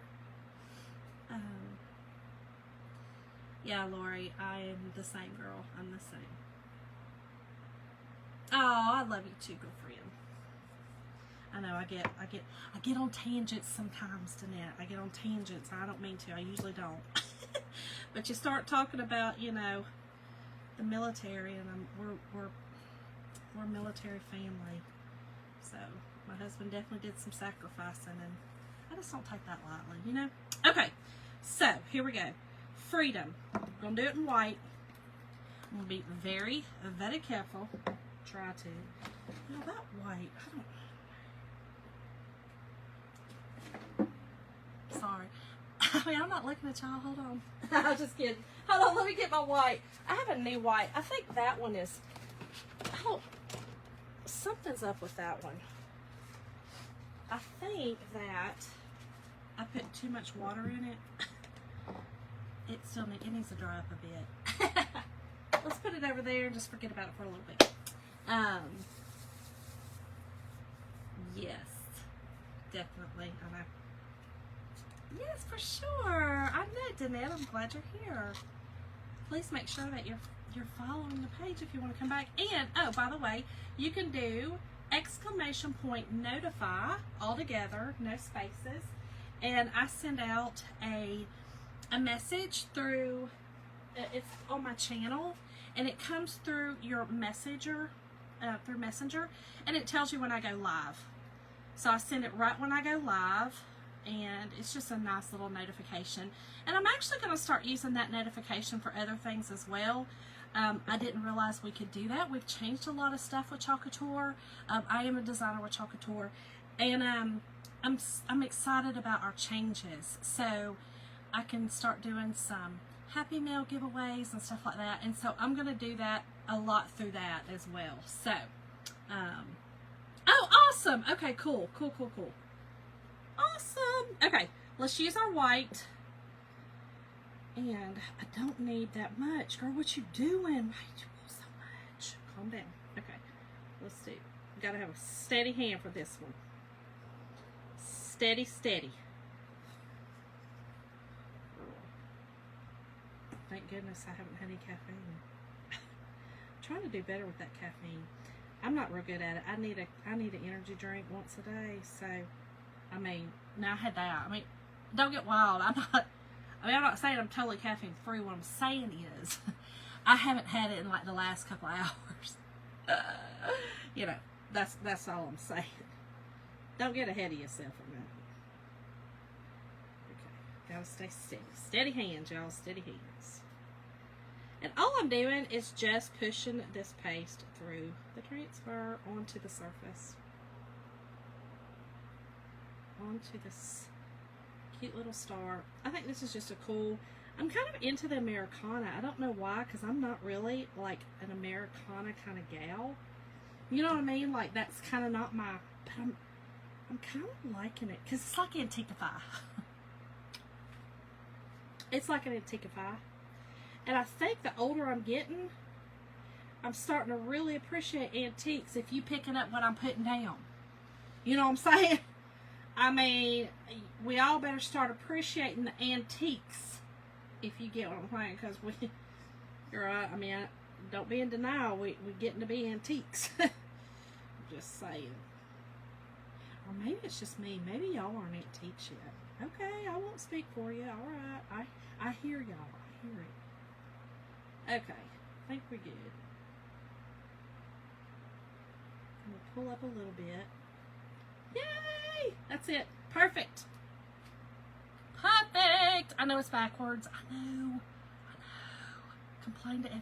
Yeah, Lori, I am the same, girl. I'm the same. Oh, I love you too, girlfriend. I know I get on tangents sometimes, Danette. I get on tangents. I don't mean to. I usually don't. But you start talking about, you know, the military, and we're a military family. So my husband definitely did some sacrificing, and I just don't take that lightly, you know. Okay, so here we go. Freedom. I'm gonna do it in white. I'm gonna be very, very careful. Try to. You know, that white, I don't. Sorry. I mean, I'm not looking at y'all. Hold on. I'm just kidding. Hold on, let me get my white. I have a new white. I think that one is, something's up with that one. I think that I put too much water in it. It needs to dry up a bit. Let's put it over there and just forget about it for a little bit. Yes, definitely. I know. Yes, for sure. I know, Danette. I'm glad you're here. Please make sure that you're following the page if you want to come back. And oh, by the way, you can do !notify all together, no spaces, and I send out a message through. It's on my channel, and it comes through your messenger, through Messenger, and it tells you when I go live. So I send it right when I go live, and it's just a nice little notification. And I'm actually going to start using that notification for other things as well. I didn't realize we could do that. We've changed a lot of stuff with Chalkator. I am a designer with Chalkator, and I'm excited about our changes. So I can start doing some Happy Mail giveaways and stuff like that. And so I'm going to do that a lot through that as well. So, oh, awesome. Okay, cool. Awesome. Okay, let's use our white. And I don't need that much. Girl, what you doing? Why did you want so much? Calm down. Okay, let's do. Gotta have a steady hand for this one. Steady. Thank goodness I haven't had any caffeine. I'm trying to do better with that caffeine. I'm not real good at it. I need an energy drink once a day. So, I mean, now I had that. I mean, don't get wild. I'm not saying I'm totally caffeine free. What I'm saying is, I haven't had it in like the last couple of hours. You know, that's all I'm saying. Don't get ahead of yourself on that. Okay, gotta stay steady. Steady hands, y'all. Steady hands. And all I'm doing is just pushing this paste through the transfer onto the surface. Onto this cute little star. I think this is just a cool, I'm kind of into the Americana. I don't know why, because I'm not really like an Americana kind of gal. You know what I mean? Like, that's kind of not my, but I'm kind of liking it, because it's like Antiquify. It's like an Antiquify. And I think the older I'm getting, I'm starting to really appreciate antiques if you picking up what I'm putting down. You know what I'm saying? I mean, we all better start appreciating the antiques, if you get what I'm saying, because I mean, don't be in denial, we're getting to be antiques. I'm just saying. Or maybe it's just me. Maybe y'all aren't antiques yet. Okay, I won't speak for you. All right. I hear y'all. I hear it. Okay, I think we're good. I'm going to pull up a little bit. Yay! That's it. Perfect. Perfect! I know it's backwards. I know. Complain to FB.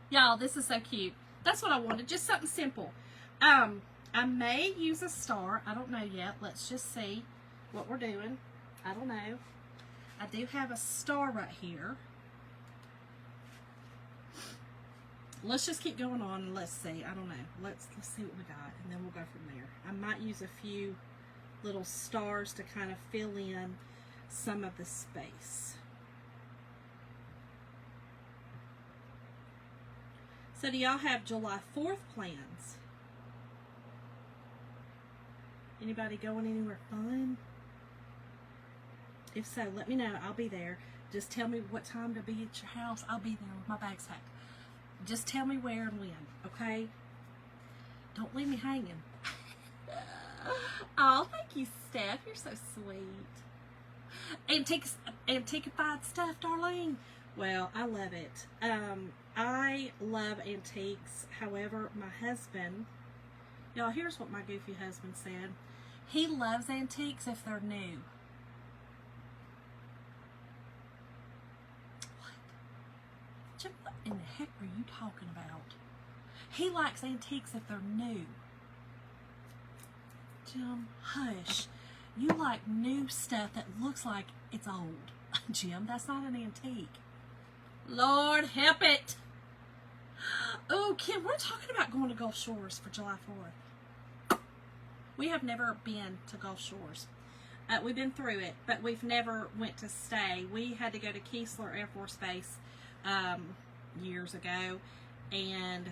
Y'all, this is so cute. That's what I wanted. Just something simple. I may use a star. I don't know yet. Let's just see what we're doing. I don't know. I do have a star right here. Let's just keep going on and let's see. I don't know. Let's see what we got, and then we'll go from there. I might use a few little stars to kind of fill in some of the space. So do y'all have July 4th plans? Anybody going anywhere fun? If so, let me know. I'll be there. Just tell me what time to be at your house. I'll be there with my bags packed. Just tell me where and when, okay? Don't leave me hanging. Oh, thank you, Steph. You're so sweet. Antiquified stuff, darling. Well, I love it. I love antiques. However, my husband, y'all, here's what my goofy husband said. He loves antiques if they're new. What in the heck are you talking about? He likes antiques if they're new. Jim, hush. You like new stuff that looks like it's old. Jim, that's not an antique. Lord, help it. Oh, Kim, we're talking about going to Gulf Shores for July 4th. We have never been to Gulf Shores. We've been through it, but we've never went to stay. We had to go to Keesler Air Force Base years ago, and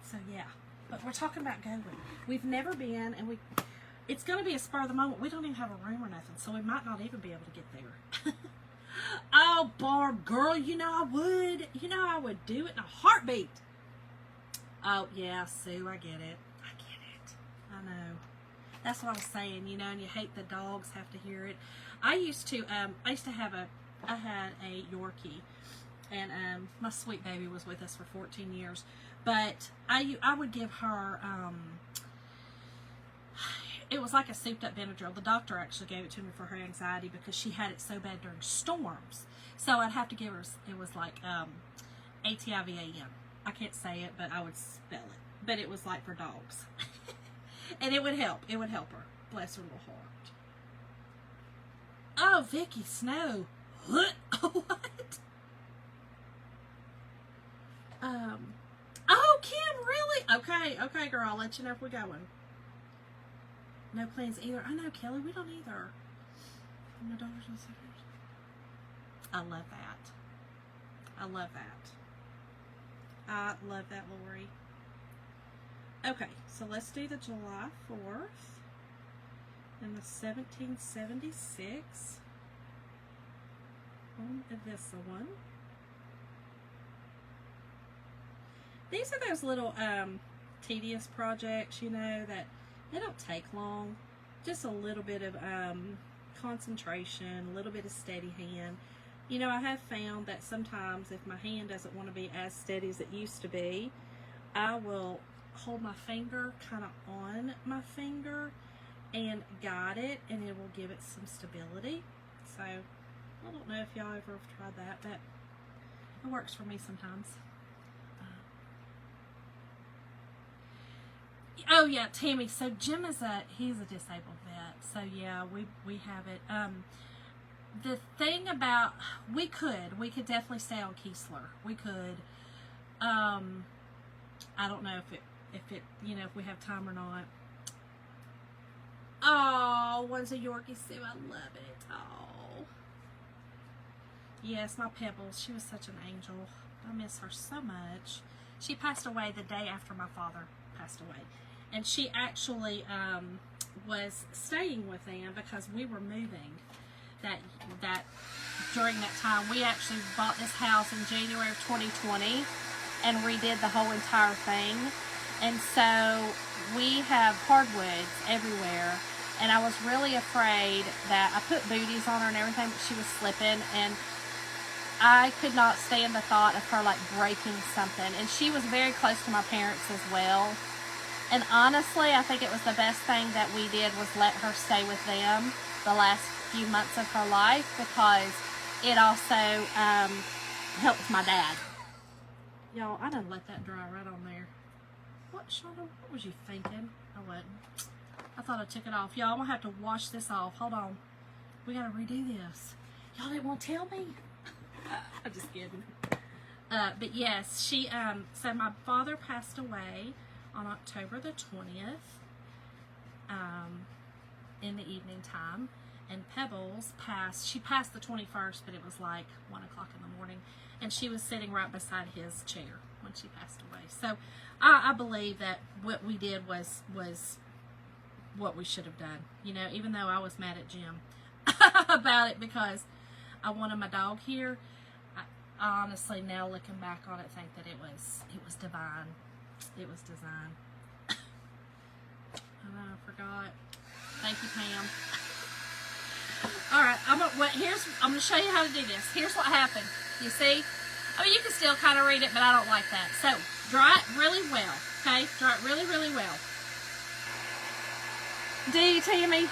so yeah, but we're talking about going. We've never been, and it's going to be a spur of the moment. We don't even have a room or nothing, so we might not even be able to get there. Oh, Barb, girl, you know I would. You know I would do it in a heartbeat. Oh, yeah, Sue, I get it. I get it. I know. That's what I was saying, you know, and you hate the dogs have to hear it. I used to have I had a Yorkie, and my sweet baby was with us for 14 years, but I would give her, it was like a souped up Benadryl. The doctor actually gave it to me for her anxiety because she had it so bad during storms. So I'd have to give her, it was like ATIVAM. I can't say it, but I would spell it. But it was like for dogs. And it would help. It would help her. Bless her little heart. Oh, Vicky Snow. What? Oh, Kim, really? Okay, girl. I'll let you know if we're going. No plans either. I know, Kelly. We don't either. My daughter's on second. I love that. I love that. I love that, Lori. Okay, so let's do the July 4th and the 1776 on Avissa one. These are those little tedious projects, you know, that they don't take long. Just a little bit of concentration, a little bit of steady hand. You know, I have found that sometimes if my hand doesn't want to be as steady as it used to be, I will hold my finger kind of on my finger and guide it, and it will give it some stability. So I don't know if y'all ever have tried that, but it works for me sometimes. Oh yeah, Tammy. So Jim is he's a disabled vet. So yeah, we have it. The thing about we could definitely stay on Keesler. We could. I don't know if it you know if we have time or not. Oh, one's a Yorkie Sue. I love it. Oh. Yes, my Pebbles. She was such an angel. I miss her so much. She passed away the day after my father passed away. And she actually was staying with them because we were moving that during that time. We actually bought this house in January of 2020 and redid the whole entire thing. And so we have hardwoods everywhere. And I was really afraid that I put booties on her and everything, but she was slipping. And I could not stand the thought of her like breaking something. And she was very close to my parents as well. And honestly, I think it was the best thing that we did was let her stay with them the last few months of her life, because it also helped my dad. Y'all, I done let that dry right on there. What, Shonda? What was you thinking? I wasn't. I thought I took it off. Y'all, I'm going to have to wash this off. Hold on. We got to redo this. Y'all didn't want to tell me? I'm just kidding. But yes, she, so my father passed away on October the 20th, in the evening time, and Pebbles she passed the 21st, but it was like 1 o'clock in the morning, and she was sitting right beside his chair when she passed away. So I believe that what we did was what we should have done, you know, even though I was mad at Jim about it because I wanted my dog here. I honestly, now looking back on it, think that it was divine. It was designed. Oh, I forgot. Thank you, Pam. All right, I'm gonna show you how to do this. Here's what happened. You see? I mean, you can still kind of read it, but I don't like that. So dry it really well. Okay, dry it really, really well. Do you, Tammy?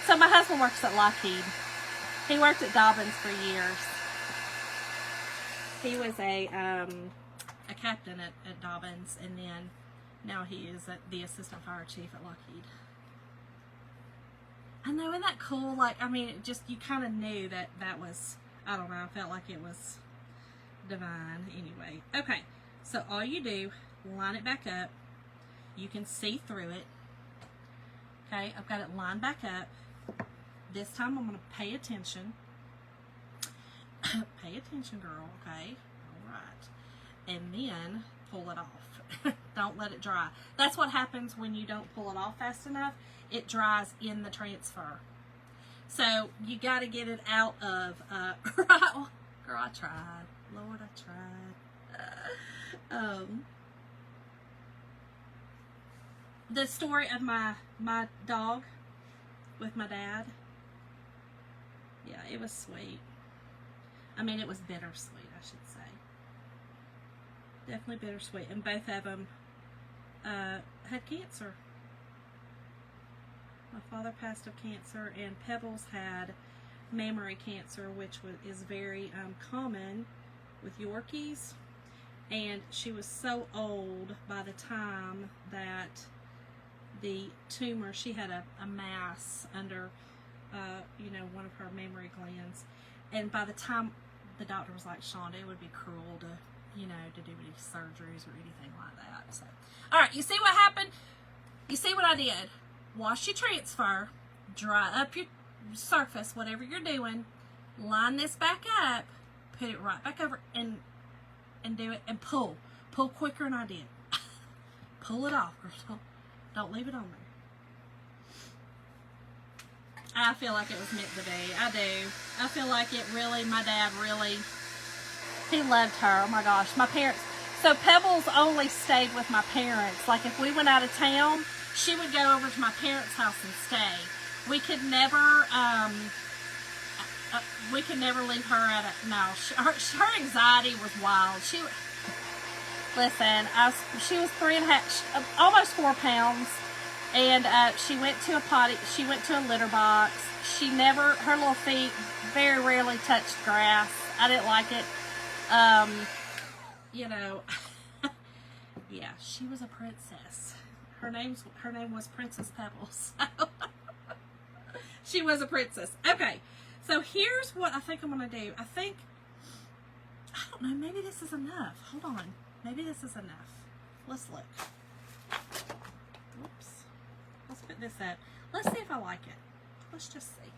So my husband works at Lockheed. He worked at Dobbins for years. He was a captain at Dobbins, and then now he is the assistant fire chief at Lockheed. I know, isn't that cool? Like, I mean, it just, you kind of knew that was, I don't know, I felt like it was divine. Anyway, okay, so all you do, line it back up. You can see through it. Okay, I've got it lined back up. This time I'm going to pay attention. Pay attention, girl, okay? All right. And then pull it off. Don't let it dry. That's what happens when you don't pull it off fast enough. It dries in the transfer. So you got to get it out of, girl, I tried. Lord, I tried. The story of my dog with my dad. Yeah, it was sweet. I mean, it was bittersweet, I should say. Definitely bittersweet. And both of them had cancer. My father passed of cancer, and Pebbles had mammary cancer, which is very common with Yorkies. And she was so old by the time that the tumor, she had a mass under, one of her mammary glands. And by the time the doctor was like, Shonda, it would be cruel to do any surgeries or anything like that. So, all right, you see what happened? You see what I did? Wash your transfer, dry up your surface, whatever you're doing, line this back up, put it right back over, and do it, and pull quicker than I did. Pull it off, girl. Don't leave it on there. I feel like it was meant to be. I do. I feel like it really, my dad really, he loved her. Oh my gosh, my parents. So Pebbles only stayed with my parents. Like if we went out of town, she would go over to my parents' house and stay. We could never leave her at a, no, her anxiety was wild. She was 3.5, almost 4 pounds. And she went to a potty, she went to a litter box. Her little feet very rarely touched grass. I didn't like it. Yeah, she was a princess. Her name was Princess Pebbles. She was a princess. Okay, so here's what I think I'm going to do. I don't know, maybe this is enough. Hold on. Maybe this is enough. Let's look. Oops. Let's put this up. Let's see if I like it. Let's just see.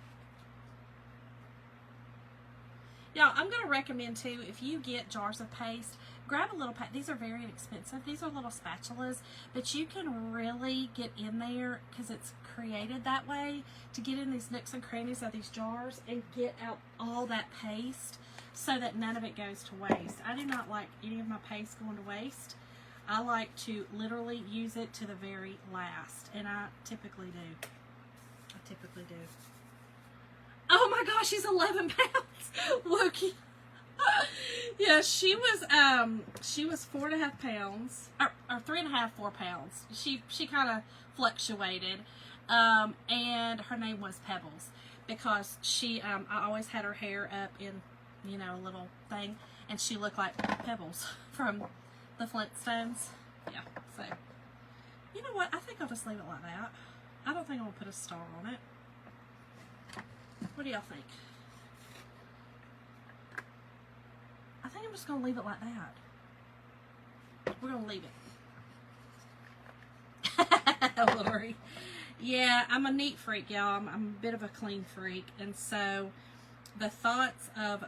Y'all, I'm going to recommend too, if you get jars of paste, grab a little paste. These are very inexpensive. These are little spatulas, but you can really get in there because it's created that way to get in these nooks and crannies of these jars and get out all that paste so that none of it goes to waste. I do not like any of my paste going to waste. I like to literally use it to the very last, and I typically do. Oh my gosh, she's 11 pounds. Wookie. Yeah, she was 4.5 pounds, or 3.5, 4 pounds. She kind of fluctuated, and her name was Pebbles because I always had her hair up in, a little thing, and she looked like Pebbles from the Flintstones. Yeah, so, you know what, I think I'll just leave it like that. I don't think I'm going to put a star on it. What do y'all think? I think I'm just going to leave it like that. We're going to leave it. Lori. Yeah, I'm a neat freak, y'all. I'm a bit of a clean freak. And so, the thoughts of,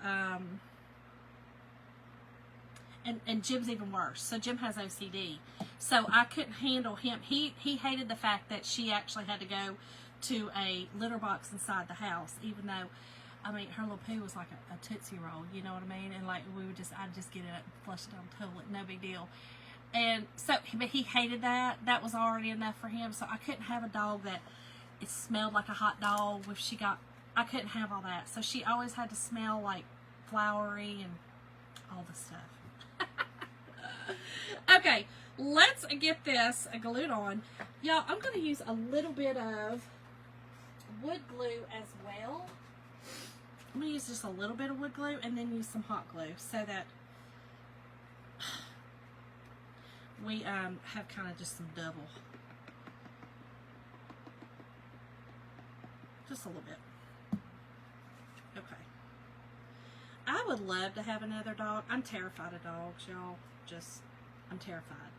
and Jim's even worse. So Jim has OCD. So I couldn't handle him. He hated the fact that she actually had to go to a litter box inside the house, even though, her little poo was like a Tootsie Roll, you know what I mean? And like I'd just get it up and flush it down the toilet, no big deal. And so, but he hated that. That was already enough for him. So I couldn't have a dog that it smelled like a hot dog. I couldn't have all that. So she always had to smell like flowery and all the stuff. Okay, let's get this glued on. Y'all, I'm going to use a little bit of wood glue as well. I'm going to use just a little bit of wood glue and then use some hot glue so that we have kind of just some double. Just a little bit. Okay. I would love to have another dog. I'm terrified of dogs, y'all. I'm terrified.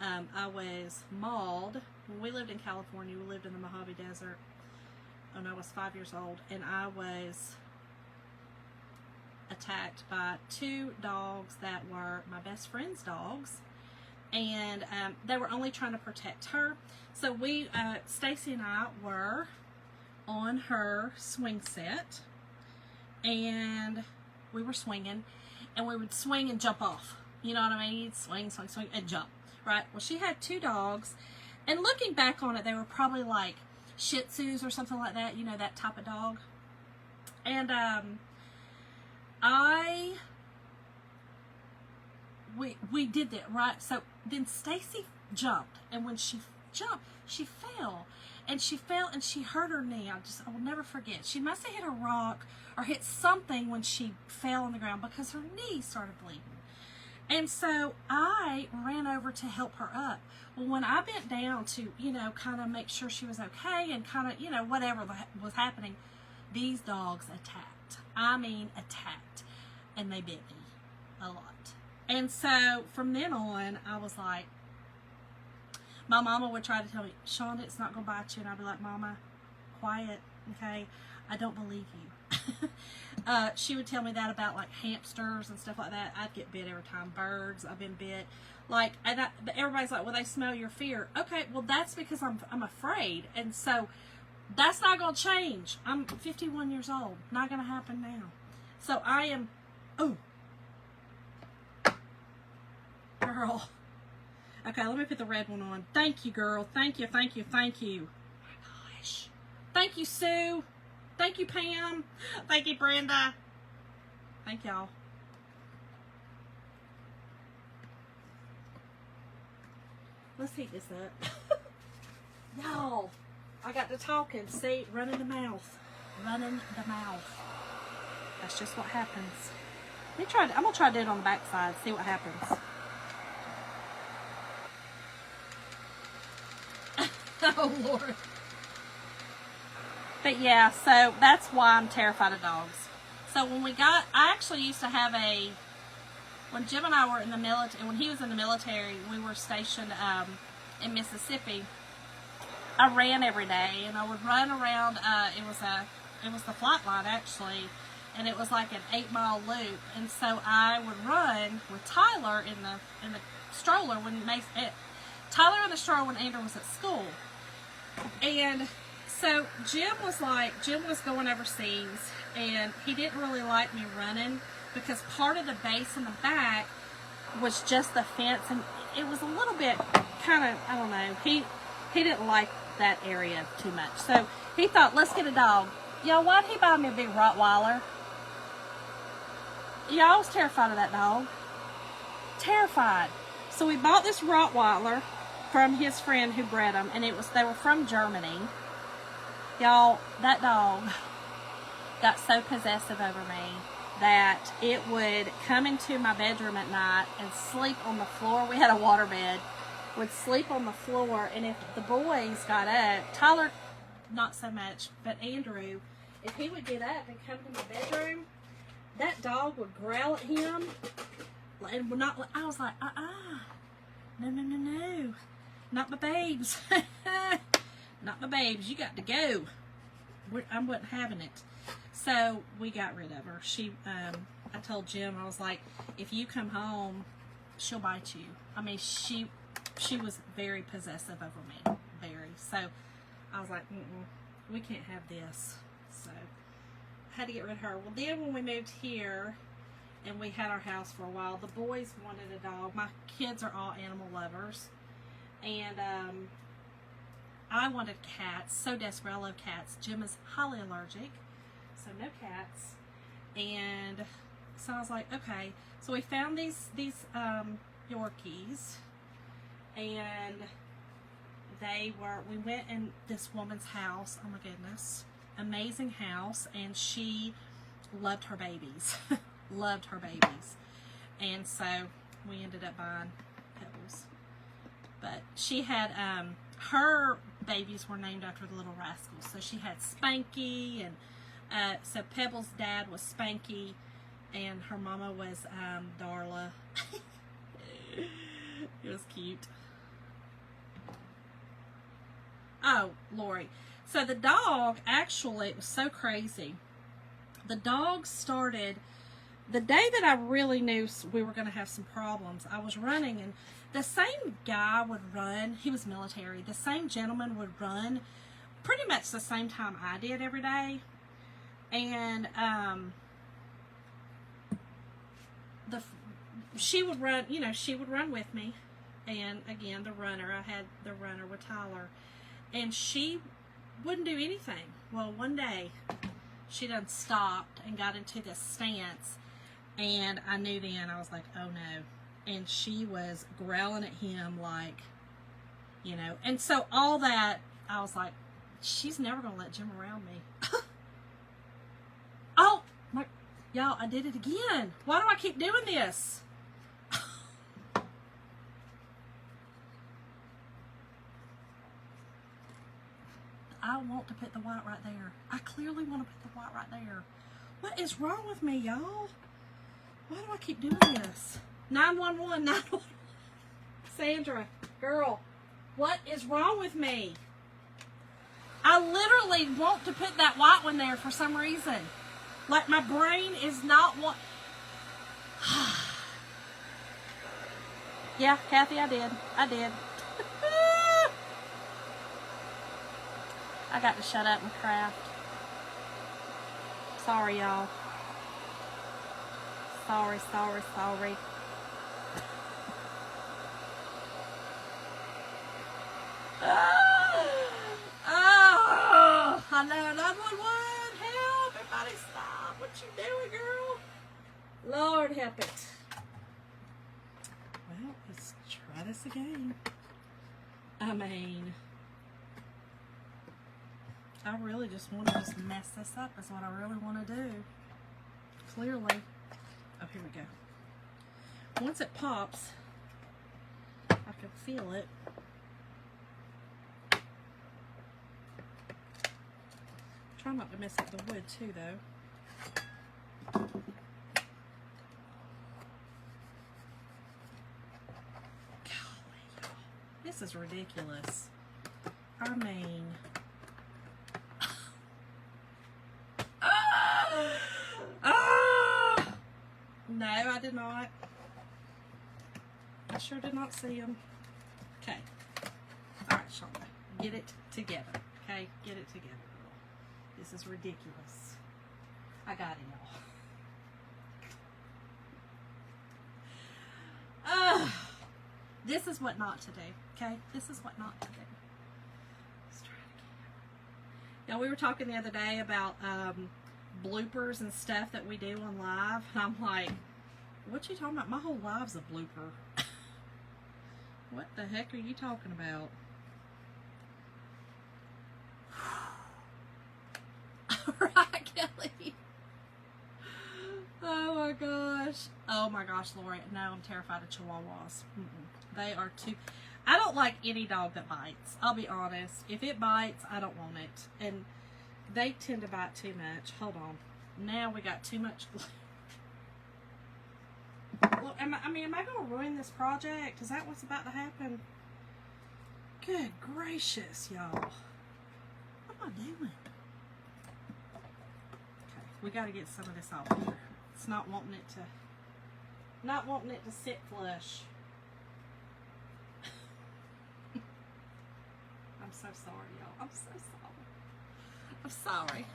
I was mauled when we lived in California. We lived in the Mojave Desert when I was 5 years old, and I was attacked by 2 dogs that were my best friend's dogs, and they were only trying to protect her. So we, Stacy and I were on her swing set, and we were swinging, and we would swing and jump off. You know what I mean? Swing, swing, swing, and jump, right? Well, she had 2 dogs, and looking back on it, they were probably like Shih Tzus or something like that, you know, that type of dog. And we did that, right? So then Stacy jumped, and when she jumped, she fell, and she hurt her knee. I will never forget. She must have hit a rock or hit something when she fell on the ground, because her knee started bleeding. And so I ran over to help her up. Well, when I bent down to, you know, kind of make sure she was okay and kind of, you know, whatever was happening, these dogs attacked. I mean, attacked. And they bit me a lot. And so from then on, I was like, my mama would try to tell me, Shonda, it's not going to bite you. And I'd be like, Mama, quiet, okay? I don't believe you. She would tell me that about like hamsters and stuff like that. I'd get bit every time. Birds, I've been bit. Like, and everybody's like, well, they smell your fear. Okay, well, that's because I'm afraid. And so that's not going to change. I'm 51 years old. Not going to happen now. So I am, oh, girl. Okay, let me put the red one on. Thank you, girl. Thank you, thank you, thank you. Oh my gosh. Thank you, Sue. Thank you, Pam. Thank you, Brenda. Thank y'all. Let's heat this up. Y'all, I got to talking. See, running the mouth. Running the mouth. That's just what happens. I'm going to try to do it on the back side. See what happens. Oh, Lord. But yeah, so that's why I'm terrified of dogs. So when I actually used to have when Jim and I were in the military, when he was in the military, we were stationed in Mississippi. I ran every day, and I would run around, it was the flight line actually, and it was like an 8-mile loop. And so I would run with Tyler in the stroller when Tyler in the stroller when Andrew was at school. And so Jim was going overseas, and he didn't really like me running because part of the base in the back was just the fence, and it was a little bit kind of, I don't know, he didn't like that area too much. So he thought, let's get a dog. Y'all, why'd he buy me a big Rottweiler? Y'all, I was terrified of that dog. Terrified. So we bought this Rottweiler from his friend who bred them, and they were from Germany. Y'all, that dog got so possessive over me that it would come into my bedroom at night and sleep on the floor. We had a water bed. Would sleep on the floor, and if the boys got up, Tyler, not so much, but Andrew, if he would get up and come to my bedroom, that dog would growl at him, and would not. I was like, no, not my babes, not my babes. You got to go. I wasn't having it. So we got rid of her. I told Jim, I was like, if you come home, she'll bite you. I mean, she was very possessive over me, very. So I was like, we can't have this. So I had to get rid of her. Well, then when we moved here and we had our house for a while, the boys wanted a dog. My kids are all animal lovers, and I wanted cats so desperate. I love cats. Jim is highly allergic, so no cats. And so I was like, okay. So we found these Yorkies, and we went in this woman's house. Oh my goodness, amazing house, and she loved her babies. Loved her babies. And so we ended up buying Pebbles. But she had her babies were named after the Little Rascals. So she had Spanky, and so Pebbles' dad was Spanky, and her mama was Darla. It was cute. Oh, Lori. So the dog, actually, it was so crazy. The dog started the day that I really knew we were going to have some problems, I was running, and the same guy would run. He was military. The same gentleman would run pretty much the same time I did every day. And she would run, you know, she would run with me. And again, the runner, I had the runner with Tyler, and she wouldn't do anything. Well, one day she done stopped and got into this stance, and I knew then, I was like, oh no. And she was growling at him like, you know, and so all that, I was like, she's never gonna let Jim around me. Oh my, y'all, I did it again. Why do I keep doing this? I want to put the white right there. I clearly want to put the white right there. What is wrong with me, y'all? Why do I keep doing this? 911, 911. Sandra, girl, what is wrong with me? I literally want to put that white one there for some reason. Like my brain is not what. Yeah, Kathy, I did. I did. I got to shut up and craft. Sorry, y'all. Sorry. Oh, I know, 911. Help, everybody stop. What you doing, girl? Lord help it. Well, let's try this again. I mean, I really just want to just mess this up is what I really want to do. Clearly. Oh, here we go. Once it pops, I can feel it. Try not to mess up the wood too, though. Golly, y'all. This is ridiculous. I mean... No, I did not. I sure did not see him. Okay. Alright, Shonda. Get it together. Okay? Get it together, girl. This is ridiculous. I got it, y'all. This is what not to do. Okay? This is what not to do. Let's try it again. Y'all, we were talking the other day about bloopers and stuff that we do on live, and I'm like, what you talking about? My whole life's a blooper. What the heck are you talking about? Right, Kelly. Oh my gosh. Oh my gosh, Lori. No, I'm terrified of Chihuahuas. They are too... I don't like any dog that bites. I'll be honest. If it bites, I don't want it. And they tend to bite too much. Hold on. Now we got too much glue. Look, am I going to ruin this project? Is that what's about to happen? Good gracious, y'all. What am I doing? Okay, we got to get some of this off here. It's not wanting it to sit flush. I'm so sorry, y'all. I'm so sorry. I'm sorry.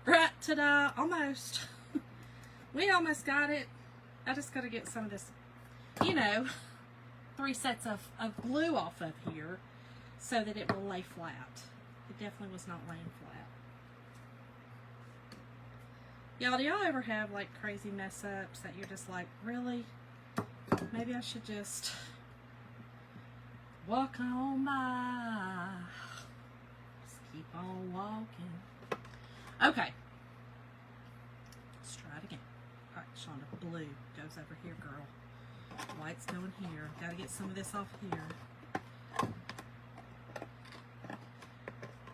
Right, ta-da, almost. We almost got it. I just got to get some of this, 3 sets of glue off of here so that it will lay flat. It definitely was not laying flat. Y'all, do y'all ever have like crazy mess ups that you're just like, really? Maybe I should just walk on by. Just keep on walking. Okay. Let's try it again. Alright, Shonda, blue goes over here, girl. White's going here. Gotta get some of this off here.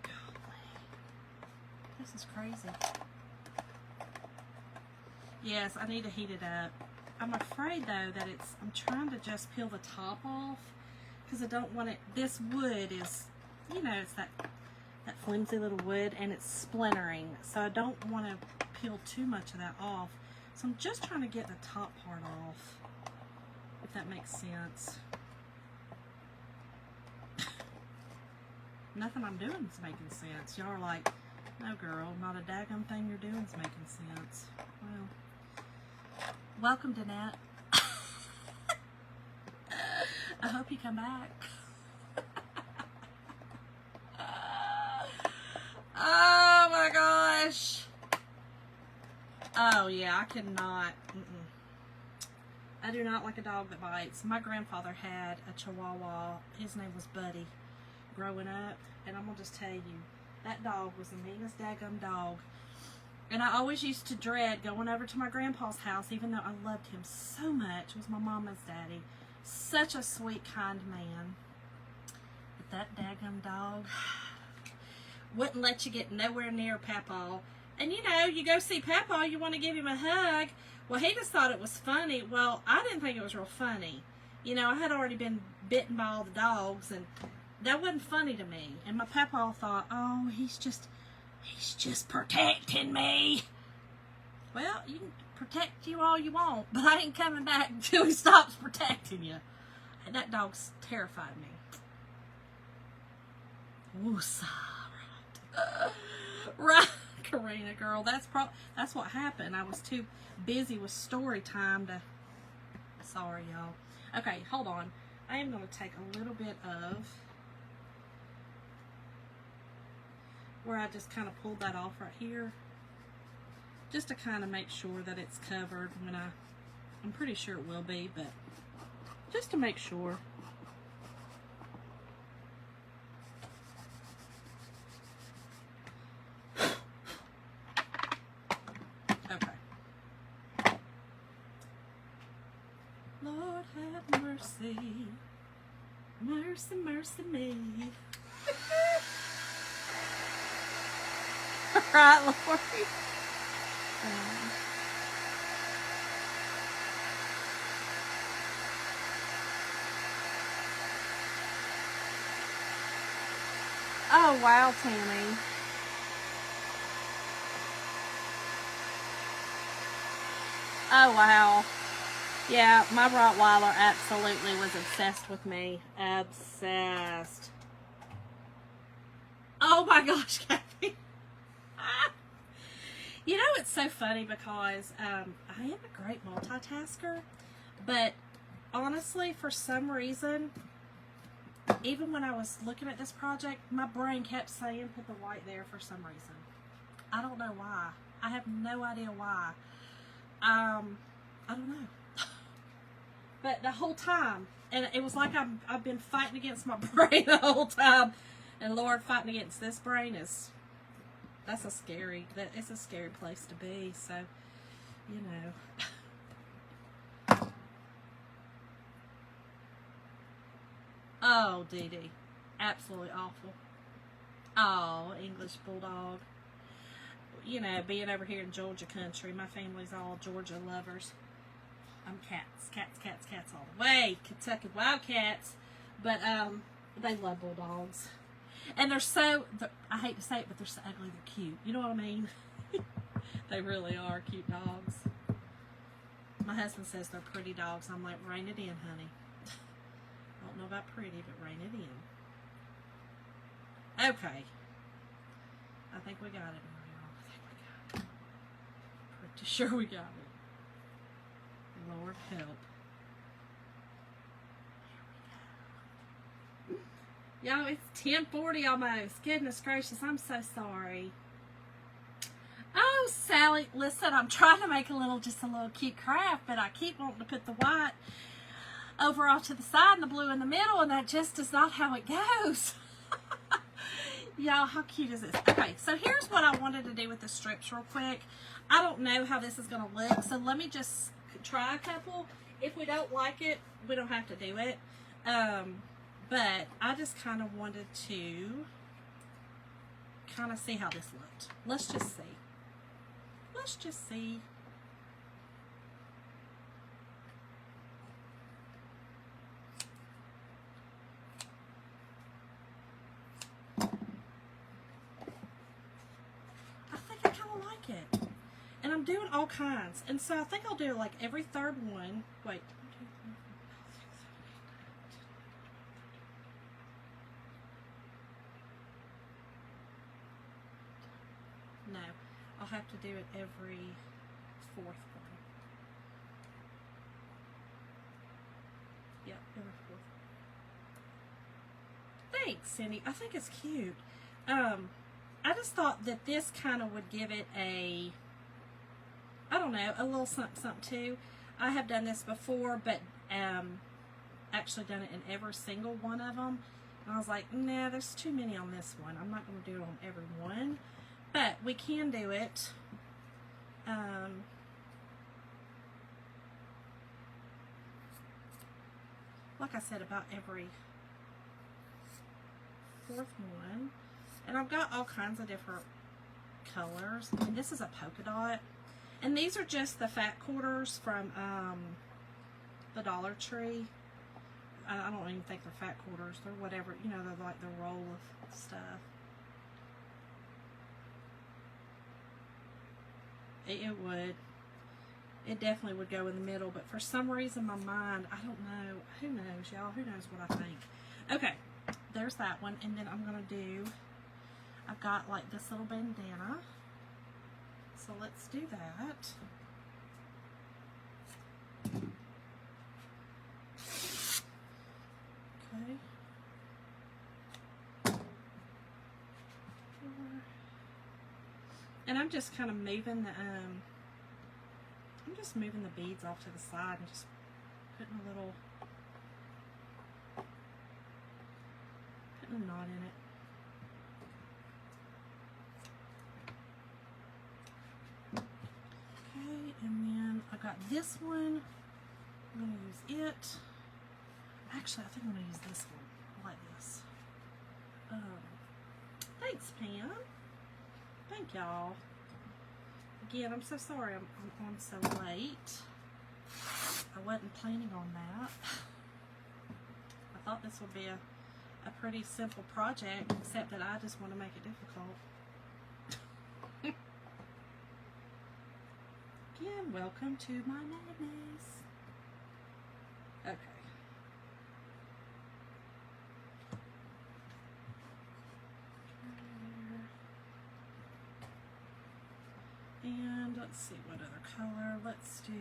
Golly. This is crazy. Yes, I need to heat it up. I'm afraid though that I'm trying to just peel the top off because I don't want it, this wood is, it's that flimsy little wood and it's splintering. So I don't want to peel too much of that off So I'm just trying to get the top part off, if that makes sense. Nothing I'm doing is making sense. Y'all are like, no girl, not a daggum thing you're doing is making sense. Well, welcome, Danette. I hope you come back. Oh my gosh. Oh yeah, I cannot. I do not like a dog that bites. My grandfather had a Chihuahua. His name was Buddy growing up. And I'm going to just tell you, that dog was the meanest daggum dog. And I always used to dread going over to my grandpa's house, even though I loved him so much. It was my mama's daddy. Such a sweet, kind man. But that daggum dog wouldn't let you get nowhere near Papaw. And you know, you go see Papaw, you want to give him a hug. Well, he just thought it was funny. Well, I didn't think it was real funny. You know, I had already been bitten by all the dogs, and that wasn't funny to me. And my Papaw thought, oh, he's just protecting me. Well, you can protect you all you want, but I ain't coming back until he stops protecting you. And that dog's terrified me. Woosah, right. Right, Karina, girl. That's what happened. I was too busy with story time to... Sorry, y'all. Okay, hold on. I am going to take a little bit of... where I just kind of pulled that off right here. Just to kind of make sure that it's covered when I'm pretty sure it will be, but just to make sure. Okay. Lord have mercy. Mercy, mercy me. Right, Lord. Oh, wow, Tammy. Oh, wow. Yeah, my Rottweiler absolutely was obsessed with me. Obsessed. Oh, my gosh, Kathy. You know, it's so funny because I am a great multitasker, but honestly, for some reason, even when I was looking at this project, my brain kept saying put the white there for some reason. I don't know why. I have no idea why. I don't know. But the whole time, and it was like I've been fighting against my brain the whole time, and Lord, fighting against this brain is... it's a scary place to be, so, you know. Oh, Dee Dee. Absolutely awful. Oh, English Bulldog. You know, being over here in Georgia country, my family's all Georgia lovers. I'm cats all the way. Kentucky Wildcats. But, they love Bulldogs. And they're so, I hate to say it, but they're so ugly, they're cute. You know what I mean? They really are cute dogs. My husband says they're pretty dogs. I'm like, rein it in, honey. I don't know about pretty, but rein it in. Okay. I think we got it, Mario. I think we got it. Pretty sure we got it. Lord help. Y'all, it's 10:40 almost. Goodness gracious, I'm so sorry. Oh, Sally, listen, I'm trying to make just a little cute craft, but I keep wanting to put the white over off to the side and the blue in the middle, and that just is not how it goes. Y'all, how cute is this? Okay, so here's what I wanted to do with the strips real quick. I don't know how this is going to look, so let me just try a couple. If we don't like it, we don't have to do it. But I just kind of wanted to kind of see how this looked. Let's just see. Let's just see. I think I kind of like it. And I'm doing all kinds. And so I think I'll do like every third one. Wait. No, I'll have to do it every fourth one. Yep, every fourth. Thanks, Cindy. I think it's cute. I just thought that this kind of would give it a, I don't know, a little something, something too. I have done this before, but actually done it in every single one of them. And I was like, nah, there's too many on this one. I'm not going to do it on every one. But we can do it. Like I said, about every fourth one. And I've got all kinds of different colors. And this is a polka dot. And these are just the fat quarters from the Dollar Tree. I don't even think they're fat quarters. They're whatever, you know, they're like the roll of stuff. It would. It definitely would go in the middle, but for some reason my mind, I don't know. Who knows, y'all? Who knows what I think? Okay, there's that one. And then I'm going to do, I've got like this little bandana. So let's do that. Okay. And I'm just kind of moving the I'm just moving the beads off to the side and just putting a little, putting a knot in it. Okay, and then I got this one. I'm going to use it. Actually, I think I'm going to use this one. I like this. Thanks, Pam. Thank y'all. Again, I'm so sorry I'm on so late. I wasn't planning on that. I thought this would be a pretty simple project, except that I just want to make it difficult. Again, welcome to my madness. Okay. And let's see what other color. Let's do,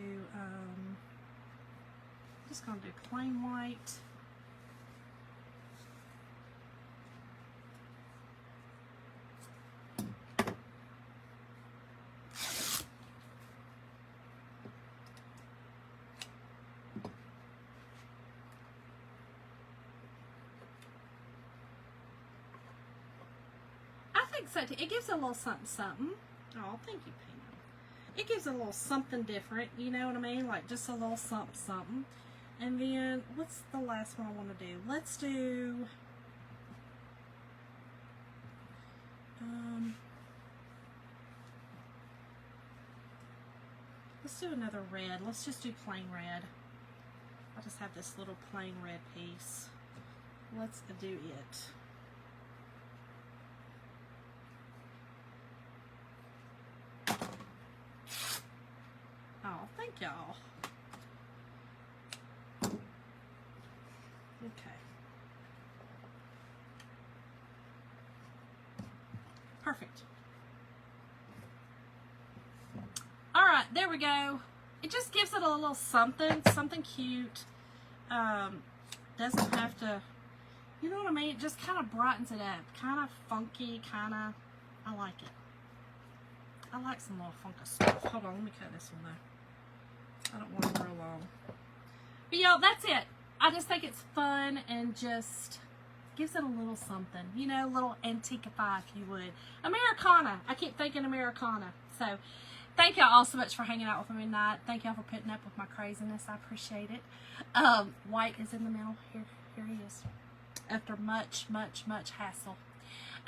just gonna do plain white. I think so too. It gives a little something, something. Oh, thank you, Pam. It gives a little something different, you know what I mean? Like just a little something, something. And then, what's the last one I want to do? Let's do, let's do another red. Let's just do plain red. I'll just have this little plain red piece. Let's do it. Oh, thank y'all. Okay. Perfect. All right, there we go. It just gives it a little something, something cute. Doesn't have to, you know what I mean? It just kind of brightens it up. Kind of funky, kind of, I like it. I like some little funky stuff. Hold on, let me cut this one though. I don't want it real long. But y'all, that's it. I just think it's fun and just gives it a little something. You know, a little antiquify, if you would. Americana. I keep thinking Americana. So, thank y'all all so much for hanging out with me tonight. Thank y'all for putting up with my craziness. I appreciate it. White is in the middle. Here he is. After much, much, much hassle.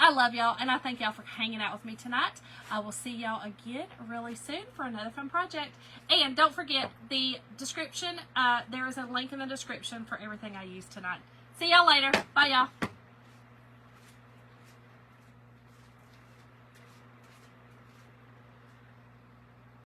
I love y'all, and I thank y'all for hanging out with me tonight. I will see y'all again really soon for another fun project. And don't forget the description. There is a link in the description for everything I used tonight. See y'all later. Bye, y'all.